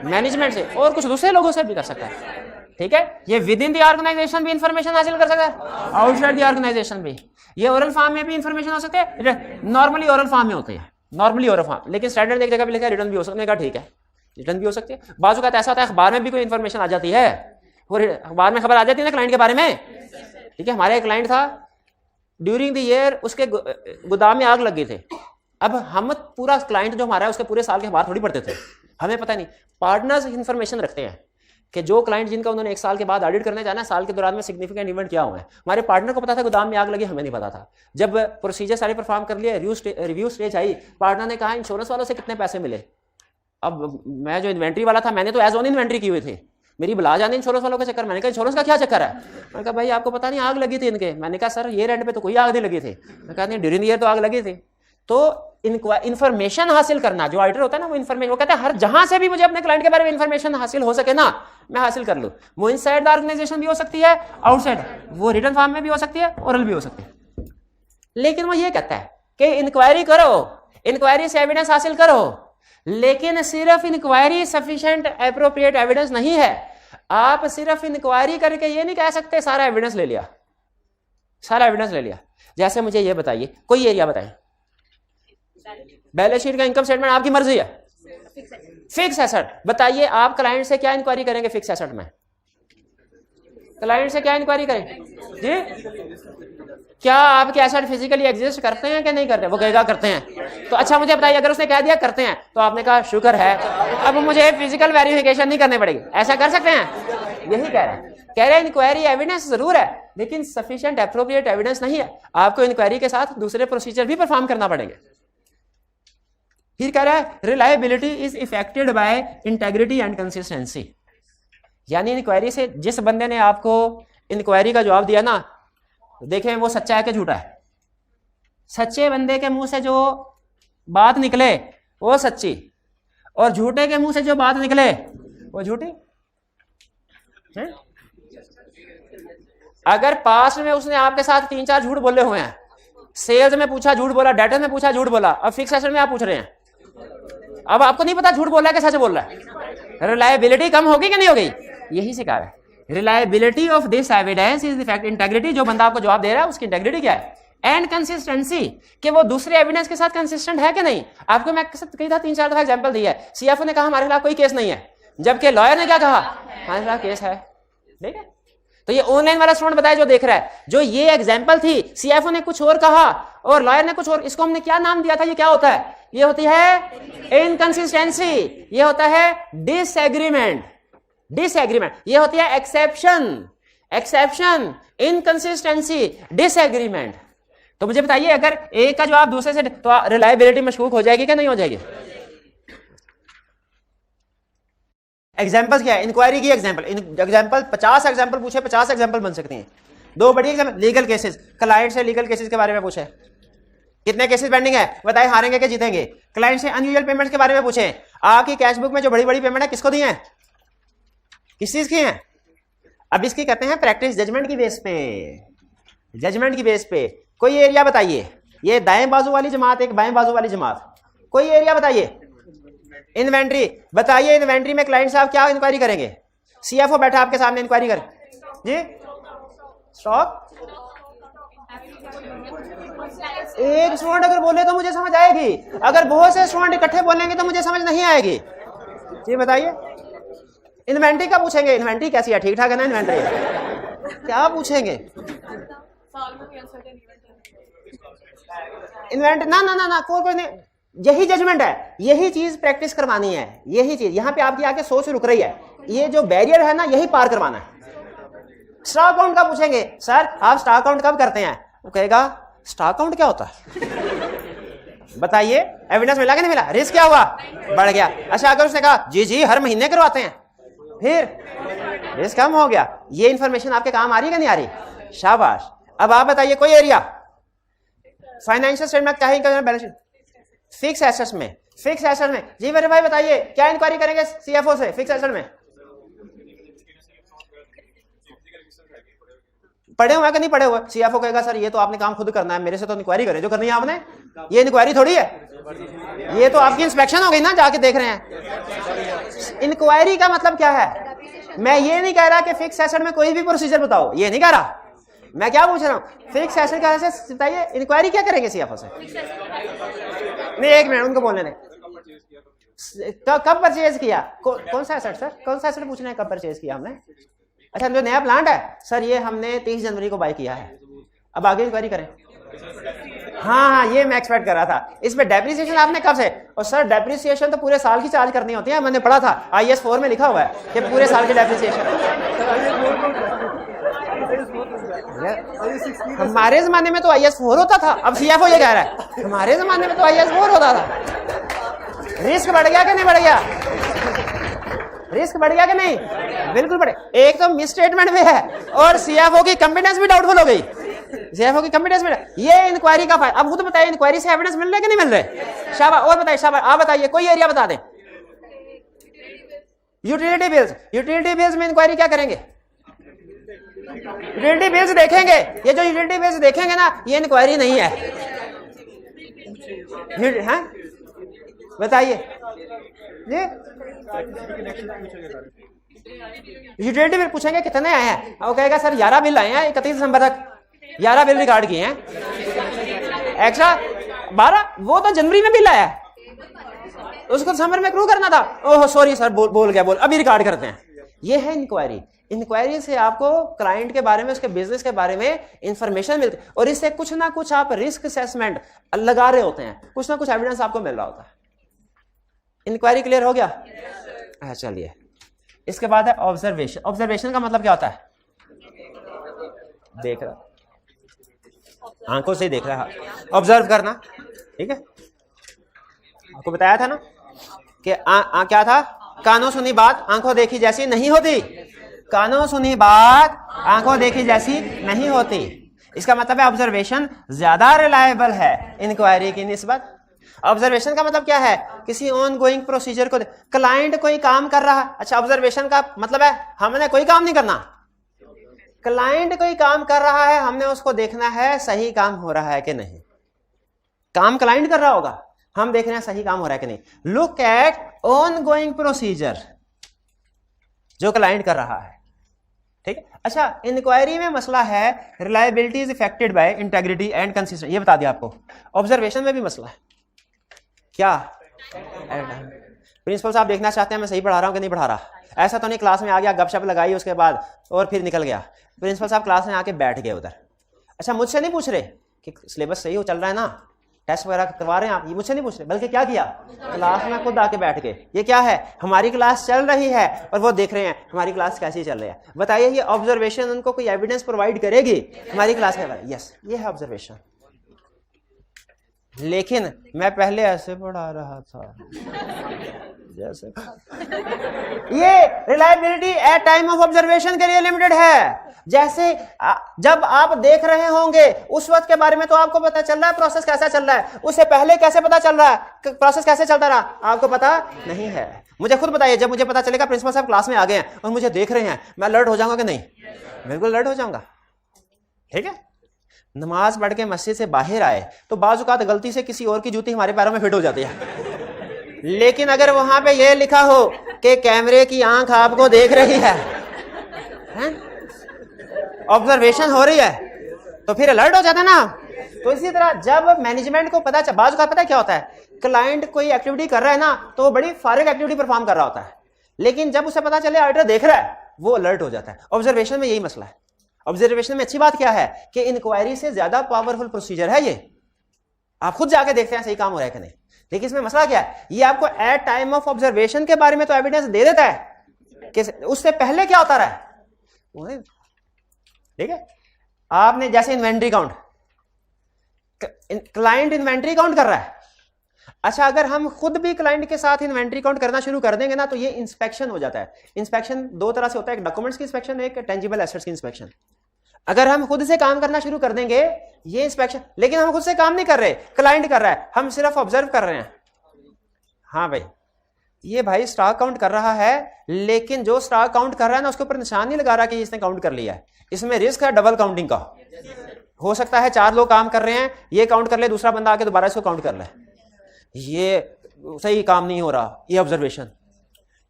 मैनेजमेंट से, और कुछ दूसरे लोगों से भी कर सकता है, ठीक है। ये विद इन द ऑर्गेनाइजेशन भी इंफॉर्मेशन हासिल कर सकता है, आउटसाइड द ऑर्गेनाइजेशन भी। ये ओरल फॉर्म में भी इंफॉर्मेशन हो सकते हैं, नॉर्मली ओरल फॉर्म में होते हैं, नॉर्मली ओरल फॉर्म, लेकिन स्टैंडर्ड एक जगह पे लिखा है रिटर्न भी हो सकता है, ठीक है रिटर्न भी हो सकती है। बाजू का ऐसा होता है अखबार में भी कोई इंफॉर्मेशन आ जाती है, और अखबार में खबर आ जाती है ना क्लाइंट के बारे में, ठीक है। हमारे एक क्लाइंट था, ड्यूरिंग द ईयर उसके गोदाम में आग लग गई थी। अब हम पूरा क्लाइंट जो हमारा है उसके पूरे साल के अखबार थोड़ी पढ़ते थे, हमें पता नहीं। पार्टनर्स इंफॉर्मेशन रखते हैं कि जो क्लाइंट जिनका उन्होंने 1 साल के बाद ऑडिट करने जाना है, साल के दौरान में सिग्निफिकेंट इवेंट क्या हुआ है। हमारे पार्टनर को पता था गोदाम में आग लगी, हमें नहीं पता था। जब प्रोसीजर सारे परफॉर्म कर लिए, रिव्यू स्टेज आई, पार्टनर ने कहा इंश्योरेंस वालों से कितने पैसे मिले। अब मैं जो इन्वेंट्री वाला था, मैंने तो एज ऑन इन्वेंट्री की हुई थी, मेरी बुला जाने इंश्योरेंस वालों का चक्कर। मैंने कहा इंश्योरेंस का क्या चक्कर है? मैंने कहा भाई आपको पता नहीं आग लगी थी इनके। मैंने कहा सर ये रेंट पे तो कोई आग नहीं लगी थी। मैं कहा नहीं ड्यूरिंग ईयर तो आग लगी थी। तो इंफॉर्मेशन हासिल करना, जो ऑडिटर होता है ना, वो इंफॉर्मेशन, वो कहता है हर जहां से भी मुझे अपने क्लाइंट के बारे में इंफॉर्मेशन हासिल हो सके ना, मैं हासिल कर लूं। वो इनसाइड द ऑर्गेनाइजेशन भी हो सकती है, आउटसाइड, वो रिटन फॉर्म में भी हो सकती है, ओरल भी हो सकती है। लेकिन वो ये कहता है कि इंक्वायरी करो, इंक्वायरी से एविडेंस हासिल करो, लेकिन सिर्फ इंक्वायरी सफिशिएंट एप्रोप्रिएट एविडेंस नहीं है। आप सिर्फ इंक्वायरी करके ये नहीं कह सकते सारा एविडेंस ले लिया, सारा एविडेंस ले लिया। जैसे मुझे ये बताइए, कोई एरिया बताएं, बैलेंस शीट का इनकम स्टेटमेंट आपकी मर्जी है, फिक्स एसेट बताइए, आप क्लाइंट से क्या इंक्वायरी करेंगे फिक्स एसेट में? क्लाइंट से क्या इंक्वायरी करें जी? क्या आपके एसेट फिजिकली एग्जिस्ट करते हैं कि नहीं करते? वो कहेगा करते हैं। तो अच्छा मुझे बताइए, अगर उसने कह दिया करते हैं, तो आपने कहा शुक्र है, अब मुझे फिजिकल वेरिफिकेशन नहीं करनी पड़ेगी, ऐसा कर सकते हैं? यही कह रहे हैं, कह रहे हैं इंक्वायरी एविडेंस जरूर है, लेकिन सफिशिएंट एप्रोप्रिएट एविडेंस नहीं है। आपको इंक्वायरी के साथ दूसरे प्रोसीजर भी परफॉर्म करना पड़ेंगे। फिर कह रहा है reliability is affected by integrity and consistency, यानी इंक्वायरी से जिस बंदे ने आपको इंक्वायरी का जवाब दिया ना, देखें वो सच्चा है कि झूठा है। सच्चे बंदे के मुंह से जो बात निकले वो सच्ची, और झूठे के मुंह से जो बात निकले वो झूठी है। अगर पास्ट में उसने आपके साथ 3-4 झूठ बोले हुए हैं, सेल्स में पूछा झूठ बोला, डेटा में पूछा झूठ बोला, अब फिक्स एसेट में आप पूछ रहे हैं, अब आपको नहीं पता झूठ बोल रहा है कि सच बोल रहा है, रिलायबिलिटी कम होगी कि नहीं होगी? यही से कहा है reliability of this evidence is the fact, integrity, जो बंदा आपको जवाब दे रहा है उसकी इंटेग्रिटी क्या है, एंड कंसिस्टेंसी, कि वो दूसरे एविडेंस के साथ कंसिस्टेंट है कि नहीं। आपको मैं कही था 3-4 दफा एग्जांपल दी है, सीएफओ ने कहा हमारे खिलाफ कोई केस नहीं है, जबकि लॉयर ने क्या कहा, हमारे खिलाफ केस है। ठीक है, तो ये ऑनलाइन वाला स्टूडेंट बताया जो देख रहा है, जो ये एग्जांपल थी, सीएफओ ने कुछ और कहा और लॉयर ने कुछ और, इसको हमने क्या नाम दिया था, ये क्या होता है? ये होती है इनकंसिस्टेंसी, ये होता है डिसएग्रीमेंट, डिसएग्रीमेंट, ये होती है एक्सेप्शन, एक्सेप्शन, इनकंसिस्टेंसी, डिसएग्रीमेंट। तो मुझे बताइए, अगर एक का जवाब दूसरे से, तो रिलायबिलिटी मशकूक हो जाएगी क्या नहीं हो जाएगी? एग्जांपल्स क्या है? इंक्वायरी की एग्जांपल, एग्जांपल 50 एग्जांपल पूछे, 50 एग्जांपल बन सकती हैं। दो बड़ी एग्जांपल, लीगल केसेस, क्लाइंट से लीगल केसेस के बारे में पूछे, कितने केसेस पेंडिंग है, बताए हारेंगे कि जीतेंगे। क्लाइंट से अनयूजुअल पेमेंट्स के बारे में पूछे, आपकी कैश बुक में जो बड़ी बड़ी पेमेंट है किसको दी है, किस चीज की है? अब इसकी कहते हैं प्रैक्टिस जजमेंट की बेस पे, जजमेंट की बेस पे। कोई एरिया बताइए, ये दाएं बाजू वाली जमात, एक बाएं बाजू वाली जमात, कोई एरिया बताइए। इन्वेंट्री बताइए, इन्वेंट्री में क्लाइंट साहब क्या इंक्वायरी करेंगे? सीएफओ बैठा आपके सामने, इंक्वायरी करे जी, स्टॉक। एक स्टूडेंट अगर बोले तो मुझे समझ आएगी, अगर बहुत से स्टूडेंट इकट्ठे बोलेंगे तो मुझे समझ नहीं आएगी। जी बताइए, इन्वेंट्री का पूछेंगे, इन्वेंट्री कैसी है, ठीक ठाक है ना इन्वेंट्री, क्या पूछेंगे? इन्वेंट्री ना ना ना ना, कोई नहीं, यही जजमेंट है, यही चीज प्रैक्टिस करवानी है, यही चीज यहाँ पे आपकी आके सोच रुक रही है, ये जो बैरियर है ना यही पार करवाना है। स्टॉक अकाउंट का पूछेंगे, सर आप स्टॉक अकाउंट कब करते हैं? वो कहेगा स्टॉक अकाउंट क्या होता है, बताइए, एविडेंस मिला कि नहीं मिला, रिस्क क्या हुआ, बढ़ गया। अच्छा अगर उसने कहा जी जी हर महीने करवाते हैं, फिर रिस्क कम हो गया। ये इंफॉर्मेशन आपके काम आ रही है कि नहीं आ रही? शाबाश। अब आप बताइए कोई एरिया, फाइनेंशियल स्टेटमेंट क्या है, बैलेंस शीट, फिक्स एसेट्स में, फिक्स एसेट में, जी मेरे भाई बताइए क्या इंक्वायरी करेंगे सीएफओ से फिक्स एसेट में? पढ़े हुए कि नहीं पढ़े हुए? सीएफओ कहेगा सर ये तो आपने काम खुद करना है, मेरे से तो इंक्वायरी करें, जो करनी है आपने, ये इंक्वायरी थोड़ी है, ये तो आपकी इंस्पेक्शन हो गई ना, जाके देख रहे हैं। इंक्वायरी का मतलब क्या है? मैं ये नहीं कह रहा कि फिक्स एसेट में कोई भी प्रोसीजर बताओ, ये नहीं कह रहा, मैं क्या पूछ रहा हूँ, फिक्स एसेट का एसेट बताइए, इंक्वायरी क्या करेंगे सीएफओ से? नहीं एक मिनट उनको बोलने दें, कब परचेज किया, कौन सा एसेट सर, कौन सा एसेट पूछना है, कब परचेज किया हमने? अच्छा जो नया प्लांट है सर ये हमने 30 जनवरी को बाय किया है, अब आगे इंक्वायरी करें। हाँ हाँ ये मैं एक्सपेक्ट कर रहा था। इस पे डेप्रिसिएशन आपने कब से? और सर डेप्रिसिएशन तो पूरे साल की चार्ज करनी होती है, मैंने पढ़ा था IAS 4 में लिखा हुआ है कि पूरे साल की डेप्रिसिएशन। हमारे जमाने में तो IAS 4 होता था, अब सीएफओ ये कह रहा है हमारे जमाने में तो IAS 4 होता था। रिस्क बढ़ गया कि नहीं बढ़ गया? रिस्क बढ़ गया कि नहीं? बिल्कुल बढ़े। एक तो मिस स्टेटमेंट भी है और सीएफओ की कॉम्पिटेंस भी डाउटफुल हो गई। सीएफओ की कमिटेंस मिल रहा है, ये इंक्वायरी का फायदा। अब खुद बताइए इंक्वायरी से एविडेंस मिल रहा है कि नहीं मिल रहे? शाबाश, और बताइए, शाबाश, आप बताइए कोई एरिया बता दें। यूटिलिटी बिल्स, यूटिलिटी बिल्स में इंक्वायरी क्या करेंगे? यूटिलिटी बिल्स देखेंगे। ये जो यूटिलिटी बिल्स देखेंगे ना, ये इंक्वायरी नहीं है। हाँ बताइए जी, यूटिलिटी बिल पूछेंगे कितने आए हैं, वो कहेगा सर 11 बिल आए हैं 31 दिसंबर तक, 11 बिल रिकॉर्ड किए हैं, एक्स्ट्रा 12 वो तो जनवरी में बिल आया है, उसको दिसंबर में क्रू करना था। ओह सॉरी सर, बोल गया, अभी रिकॉर्ड करते हैं। ये है इंक्वायरी। इंक्वायरी से आपको क्लाइंट के बारे में, उसके बिजनेस के बारे में इंफॉर्मेशन मिलती है, और इससे कुछ ना कुछ आप रिस्क असेसमेंट लगा रहे होते हैं, कुछ ना कुछ एविडेंस आपको मिल रहा होता है। इंक्वायरी क्लियर हो गया? चलिए, इसके बाद है ऑब्जर्वेशन। ऑब्जर्वेशन का मतलब क्या होता है? देख रहा, आंखों से देख रहा, ऑब्जर्व करना, ठीक है। आपको बताया था ना कि क्या था? कानों सुनी बात आंखों देखी जैसी नहीं होती। कानों सुनी बात आंखों देखी जैसी नहीं होती। इसका मतलब है ऑब्जर्वेशन ज्यादा रिलायबल है इंक्वायरी की निस्बत। ऑब्जर्वेशन का मतलब क्या है? किसी ऑन गोइंग प्रोसीजर को, क्लाइंट कोई काम कर रहा है, अच्छा ऑब्जर्वेशन का मतलब है हमने कोई काम नहीं करना, क्लाइंट कोई काम कर रहा है, हमने उसको देखना है सही काम हो रहा है कि नहीं। काम क्लाइंट कर रहा होगा, हम देख रहे हैं सही काम हो रहा है कि नहीं। Look at on going procedure जो क्लाइंट कर रहा है, ठीक है। अच्छा, इंक्वायरी में मसला है reliability is affected by integrity and consistency, ये बता दिया आपको। ऑब्जर्वेशन में भी मसला है क्या? प्रिंसिपल साहब देखना चाहते हैं मैं सही पढ़ा रहा हूं कि नहीं पढ़ा रहा। ऐसा तो नहीं क्लास में आ गया, गपशप लगाई उसके बाद और फिर निकल गया। प्रिंसिपल साहब क्लास में आके बैठ गए उधर। अच्छा, मुझसे नहीं पूछ रहे कि सिलेबस सही हो चल रहा है ना, टेस्ट वगैरह करवा रहे हैं आप, ये मुझसे नहीं पूछ रहे, बल्कि क्या किया, क्लास में खुद आके बैठ गए। ये क्या है? हमारी क्लास चल रही है और वो देख रहे हैं हमारी क्लास कैसी चल रही है। बताइए, ये ऑब्जर्वेशन उनको कोई एविडेंस प्रोवाइड करेगी हमारी क्लास के बारे में? यस, ये है ऑब्जर्वेशन। लेकिन मैं पहले ऐसे पढ़ा रहा था जैसे ये reliability at time of observation के लिए लिमिटेड है। जैसे जब आप देख रहे होंगे उस वक्त के बारे में तो आपको पता चल रहा है प्रोसेस कैसा चल रहा है, उससे पहले कैसे पता चल रहा है प्रोसेस कैसे चलता रहा, आपको पता नहीं है। मुझे खुद बताइए, जब मुझे पता चलेगा प्रिंसिपल साहब क्लास में आ गए हैं और मुझे देख रहे हैं, मैं अलर्ट हो जाऊंगा कि नहीं? बिल्कुल अलर्ट हो जाऊंगा, ठीक है। नमाज पढ़ के मस्जिद से बाहर आए तो बाज़ औक़ात गलती से किसी और की जूती हमारे पैरों में फिट हो जाती है, लेकिन अगर वहां पे ये लिखा हो कि कैमरे की आंख आपको देख रही है, ऑब्जर्वेशन हो रही है, तो फिर अलर्ट हो जाता है ना। तो इसी तरह जब मैनेजमेंट को पता बाज़ औक़ात पता है क्या होता है, क्लाइंट कोई एक्टिविटी कर रहा है ना तो वो बड़ी फारिग एक्टिविटी परफॉर्म कर रहा होता है, लेकिन जब उसे पता चले ऑडिटर देख रहा है वो अलर्ट हो जाता है। ऑब्जर्वेशन में यही मसला है। ऑब्जर्वेशन में अच्छी बात क्या है कि इंक्वायरी से ज्यादा पावरफुल प्रोसीजर है ये, आप खुद जाके देखते हैं सही काम हो रहा है कि नहीं। लेकिन इसमें मसला क्या है, ये आपको एट टाइम ऑफ ऑब्जर्वेशन के बारे में तो एविडेंस दे देता है कि उससे पहले क्या होता रहा है, ठीक है। आपने जैसे inventory count, client inventory count कर रहा है, अच्छा अगर हम खुद भी क्लाइंट के साथ इन्वेंट्री काउंट करना शुरू कर देंगे ना तो ये इंस्पेक्शन हो जाता है। इंस्पेक्शन दो तरह से होता है, एक डॉक्यूमेंट्स की इंस्पेक्शन, एक टेंजिबल एसेट्स की इंस्पेक्शन। अगर हम खुद से काम करना शुरू कर देंगे ये इंस्पेक्शन, लेकिन हम खुद से काम नहीं कर रहे, क्लाइंट कर रहा है, हम सिर्फ ऑब्जर्व कर रहे हैं। हाँ भाई, ये भाई स्टॉक काउंट कर रहा है, लेकिन जो स्टॉक काउंट कर रहा है ना उसके ऊपर निशान नहीं लगा रहा कि इसने काउंट कर लिया है। इसमें रिस्क है डबल काउंटिंग का। हो सकता है 4 लोग काम कर रहे हैं, ये काउंट कर ले, दूसरा बंदा आके दोबारा इसको काउंट कर ले, ये सही काम नहीं हो रहा, ये ऑब्जर्वेशन।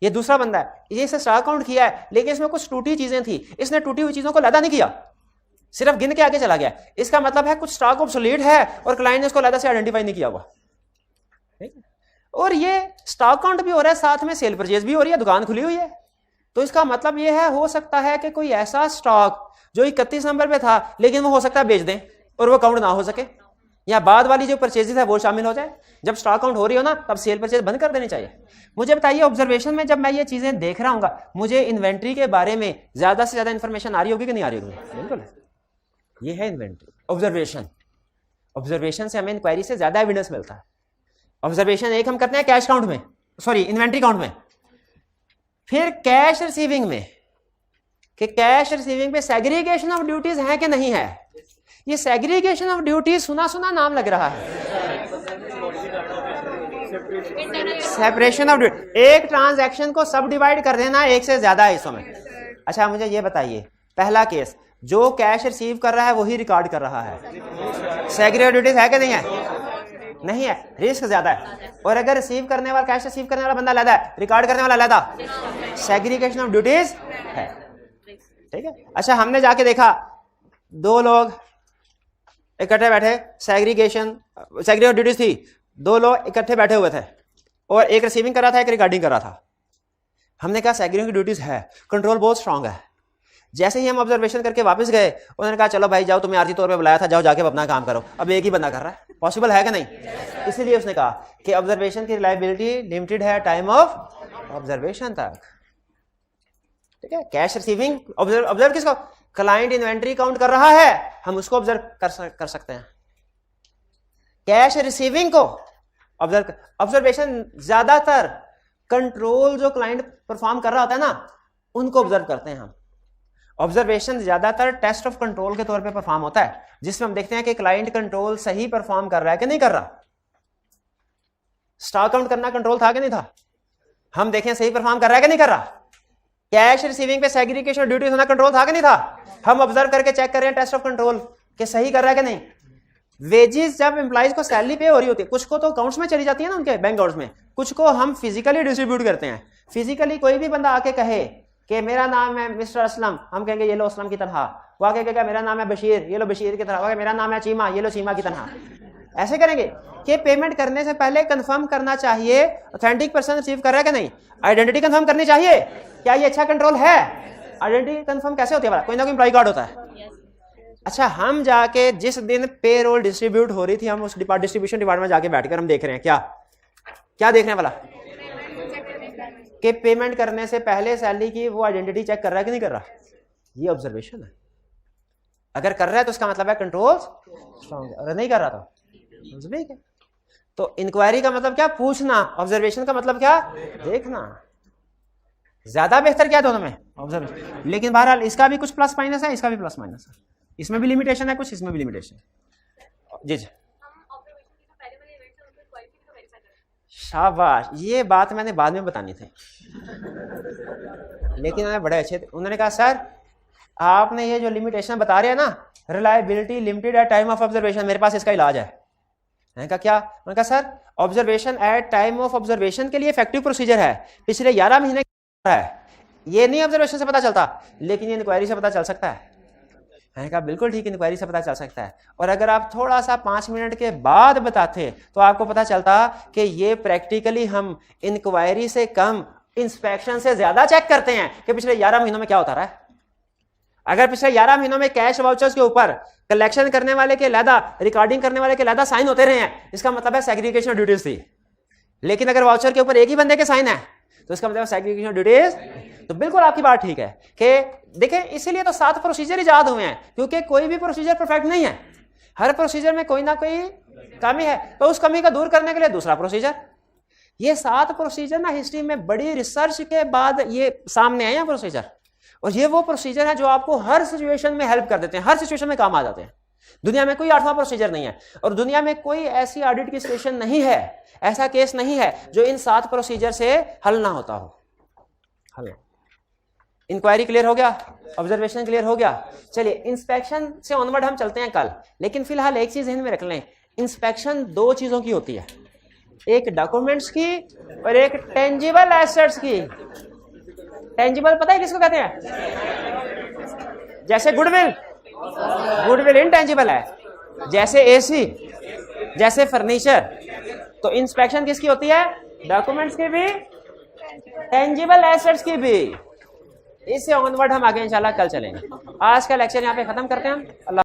ये दूसरा बंदा है, ये इसे स्टॉक काउंट किया है, लेकिन इसमें कुछ टूटी चीजें थी, इसने टूटी हुई चीजों को लदा नहीं किया, सिर्फ गिन के आगे चला गया। इसका मतलब है कुछ स्टॉक ऑब्सोलीट है और क्लाइंट ने इसको लदा से आइडेंटिफाई नहीं किया हुआ, ठीक है। और ये स्टॉक काउंट भी हो रहा है, साथ में सेल परचेज भी हो रही है, दुकान खुली हुई है। तो इसका मतलब ये है, हो सकता है कि कोई ऐसा स्टॉक जो 31 नंबर पे था लेकिन वो हो सकता है बेच दें और वो काउंट ना हो सके, या बाद वाली जो परचेजेस है वो शामिल हो जाए। जब स्टॉक काउंट हो रही हो ना तब सेल परचेज बंद कर देनी चाहिए। मुझे बताइए, ऑब्जर्वेशन में जब मैं ये चीजें देख रहा हूँ, मुझे इन्वेंट्री के बारे में ज्यादा से ज्यादा इंफॉर्मेशन आ रही होगी कि नहीं आ रही होगी? बिल्कुल, ये है इन्वेंट्री। ऑब्जर्वेशन, ऑब्जर्वेशन से हमें इंक्वायरी से ज्यादा एविडेंस मिलता है। ऑब्जर्वेशन एक हम करते हैं कैश काउंट में, सॉरी इन्वेंट्री काउंट में, फिर कैश रिसीविंग में, कि कैश रिसीविंग पे सेग्रीगेशन ऑफ ड्यूटीज है कि नहीं है। ये सेग्रीगेशन ऑफ ड्यूटी सुना सुना नाम लग रहा है। सेपरेशन ऑफ ड्यूटी, एक ट्रांजैक्शन को सब डिवाइड कर देना एक से ज्यादा हिस्सों में। अच्छा मुझे ये बताइए, पहला केस जो कैश रिसीव कर रहा है वही रिकॉर्ड कर रहा है, सेग्रीगेटेड ड्यूटीज है कि नहीं है? नहीं है, रिस्क ज्यादा है। और अगर रिसीव करने वाला, कैश रिसीव करने वाला बंदा अलग है, रिकॉर्ड करने वाला अलग, सेग्रीगेशन ऑफ ड्यूटीज है। ठीक है। अच्छा हमने जाके देखा दो लोग इकट्ठे बैठे, सेग्रीगेटेड ड्यूटीज थी, दो लोग इकट्ठे बैठे हुए थे और एक रिसीविंग कर रहा था, एक रिकॉर्डिंग कर रहा था। हमने कहा सेग्रीगेटेड ड्यूटीज है, कंट्रोल बहुत स्ट्रांग है। जैसे ही हम ऑब्जर्वेशन करके वापस गए, उन्होंने कहा चलो भाई जाओ, तुम्हें आर्जी तौर पे बुलाया था, जाओ जाके अपना काम करो। अब एक ही बंदा कर रहा है, पॉसिबल है कि नहीं? इसीलिए उसने कहा कि ऑब्जर्वेशन की रिलायबिलिटी लिमिटेड है टाइम ऑफ ऑब्जर्वेशन तक। ठीक है। कैश रिसीविंग ऑब्जर्व किसको? क्लाइंट इन्वेंट्री काउंट कर रहा है, हम उसको ऑब्जर्व कर सकते हैं। कैश रिसीविंग को ऑब्जर्वेशन ज्यादातर कंट्रोल जो क्लाइंट परफॉर्म कर रहा होता है ना, उनको ऑब्जर्व करते हैं हम। ऑब्जर्वेशन ज्यादातर टेस्ट ऑफ कंट्रोल के तौर पे परफॉर्म होता है, जिसमें हम देखते हैं कि क्लाइंट कंट्रोल सही परफॉर्म कर रहा है कि नहीं कर रहा। स्टॉक काउंट करना कंट्रोल था कि नहीं था? हम देखें सही परफॉर्म कर रहा है कि नहीं कर रहा। कैश रिसीविंग पे सेग्रीगेशन ड्यूटीज होना कंट्रोल था कि नहीं था? हम ऑब्जर्व करके चेक कर रहे हैं टेस्ट ऑफ कंट्रोल कि सही कर रहा है कि नहीं। वेजेस जब एम्प्लॉइज को सैलरी पे हो रही होती है, कुछ को तो अकाउंट्स में चली जाती है ना, उनके बैंक अकाउंट्स में, कुछ को हम फिजिकली डिस्ट्रीब्यूट करते हैं। फिजिकली कोई भी बंदा आके कहे कि मेरा नाम है मिस्टर असलम, हम कहेंगे ये लो असलम की तनख्वाह। वो आके कहेगा मेरा नाम है बशीर, ये लो बशीर की तनख्वाह। मेरा नाम है चीमा, ये लो चीमा की तनख्वाह। ऐसे करेंगे कि पेमेंट करने से पहले कंफर्म करना चाहिए ऑथेंटिक पर्सन रिसीव कर रहा है कि नहीं, आइडेंटिटी कंफर्म करनी चाहिए। क्या ये अच्छा कंट्रोल है? आइडेंटिटी कंफर्म कैसे होती है? कोई ना कोई एम्प्लॉय कार्ड होता है। अच्छा हम जाके जिस दिन पे रोल डिस्ट्रीब्यूट हो रही थी, हम उस डिस्ट्रीब्यूशन डिपार्टमेंट में जाके बैठकर हम देख रहे हैं क्या देख रहे हैं वाला कि पेमेंट करने से पहले सैलरी की वो आइडेंटिटी चेक कर रहा है कि नहीं कर रहा। ये ऑब्जर्वेशन है। अगर कर रहा है तो उसका मतलब है कंट्रोल स्ट्रांग है, अगर नहीं कर रहा तो तो इंक्वायरी का मतलब क्या? पूछना। ऑब्जर्वेशन का मतलब क्या? देखना। ज्यादा बेहतर क्या दोनों में? ऑब्जर्वेशन। लेकिन बहरहाल इसका भी कुछ प्लस माइनस है, इसका भी प्लस माइनस है, इसमें भी लिमिटेशन है कुछ, इसमें भी लिमिटेशन। जी जी शाबाश, ये बात मैंने बाद में बतानी थी लेकिन उन्होंने बड़े अच्छे थे। उन्होंने कहा सर आपने ये जो लिमिटेशन बता रहे हैं ना, reliability limited at time of observation, मेरे पास इसका इलाज है। मैंने कहा क्या? उन्होंने कहा sir observation at time of observation के लिए इफेक्टिव प्रोसीजर है, पिछले 11 महीने है। ये नहीं ऑब्जर्वेशन से पता चलता, लेकिन ये इंक्वायरी से पता चल सकता है। मैंने कहा बिल्कुल ठीक, इंक्वायरी से पता चल सकता है। और अगर आप थोड़ा सा 5 मिनट के बाद बताते तो आपको पता चलता कि ये प्रैक्टिकली हम इंक्वायरी से कम इंस्पेक्शन से ज्यादा चेक करते हैं कि पिछले 11 महीनों में क्या होता रहा है। अगर पिछले 11 महीनों में कैश वाउचर्स के ऊपर कलेक्शन करने वाले के अलहदा, रिकॉर्डिंग करने वाले के अलहदा साइन होते रहे हैं, इसका मतलब है सेग्रीगेशन ड्यूटीज थी। लेकिन अगर वाउचर के ऊपर एक ही बंदे के साइन है तो इसका मतलब सेग्रीगेशन ड्यूटीज। तो बिल्कुल आपकी बात ठीक है कि देखें, इसीलिए तो 7 प्रोसीजर इजाद हुए हैं, क्योंकि कोई भी प्रोसीजर परफेक्ट नहीं है। हर प्रोसीजर में कोई ना कोई कमी है, तो उस कमी को दूर करने के लिए दूसरा प्रोसीजर। ये 7 प्रोसीजर ना हिस्ट्री में बड़ी रिसर्च के बाद ये सामने आए हैं प्रोसीजर, और ये वो प्रोसीजर है जो आपको हर सिचुएशन में हेल्प कर देते हैं, हर सिचुएशन में काम आ जाते हैं। दुनिया में कोई 8वां प्रोसीजर नहीं है, और दुनिया में कोई ऐसी ऑडिट की सिचुएशन नहीं है, ऐसा केस नहीं है जो इन 7 प्रोसीजर से हल ना होता हो। हल इंक्वायरी क्लियर हो गया, ऑब्जर्वेशन क्लियर हो गया। चलिए इंस्पेक्शन से ऑनवर्ड हम चलते हैं कल, लेकिन फिलहाल एक चीज ध्यान में रख लें, इंस्पेक्शन 2 चीजों की होती है, एक डॉक्यूमेंट्स की और एक टेंजिबल एसेट्स की। टेंजिबल पता है किसको कहते हैं? जैसे गुडविल, गुडविल इनटेंजिबल है, जैसे एसी, जैसे फर्नीचर। तो इंस्पेक्शन किसकी होती है? डॉक्यूमेंट्स की भी, टेंजिबल एसेट्स की भी। इससे ऑनवर्ड हम आगे इंशाल्लाह कल चलेंगे। आज का लेक्चर यहाँ पे खत्म करते हैं हम। अल्लाह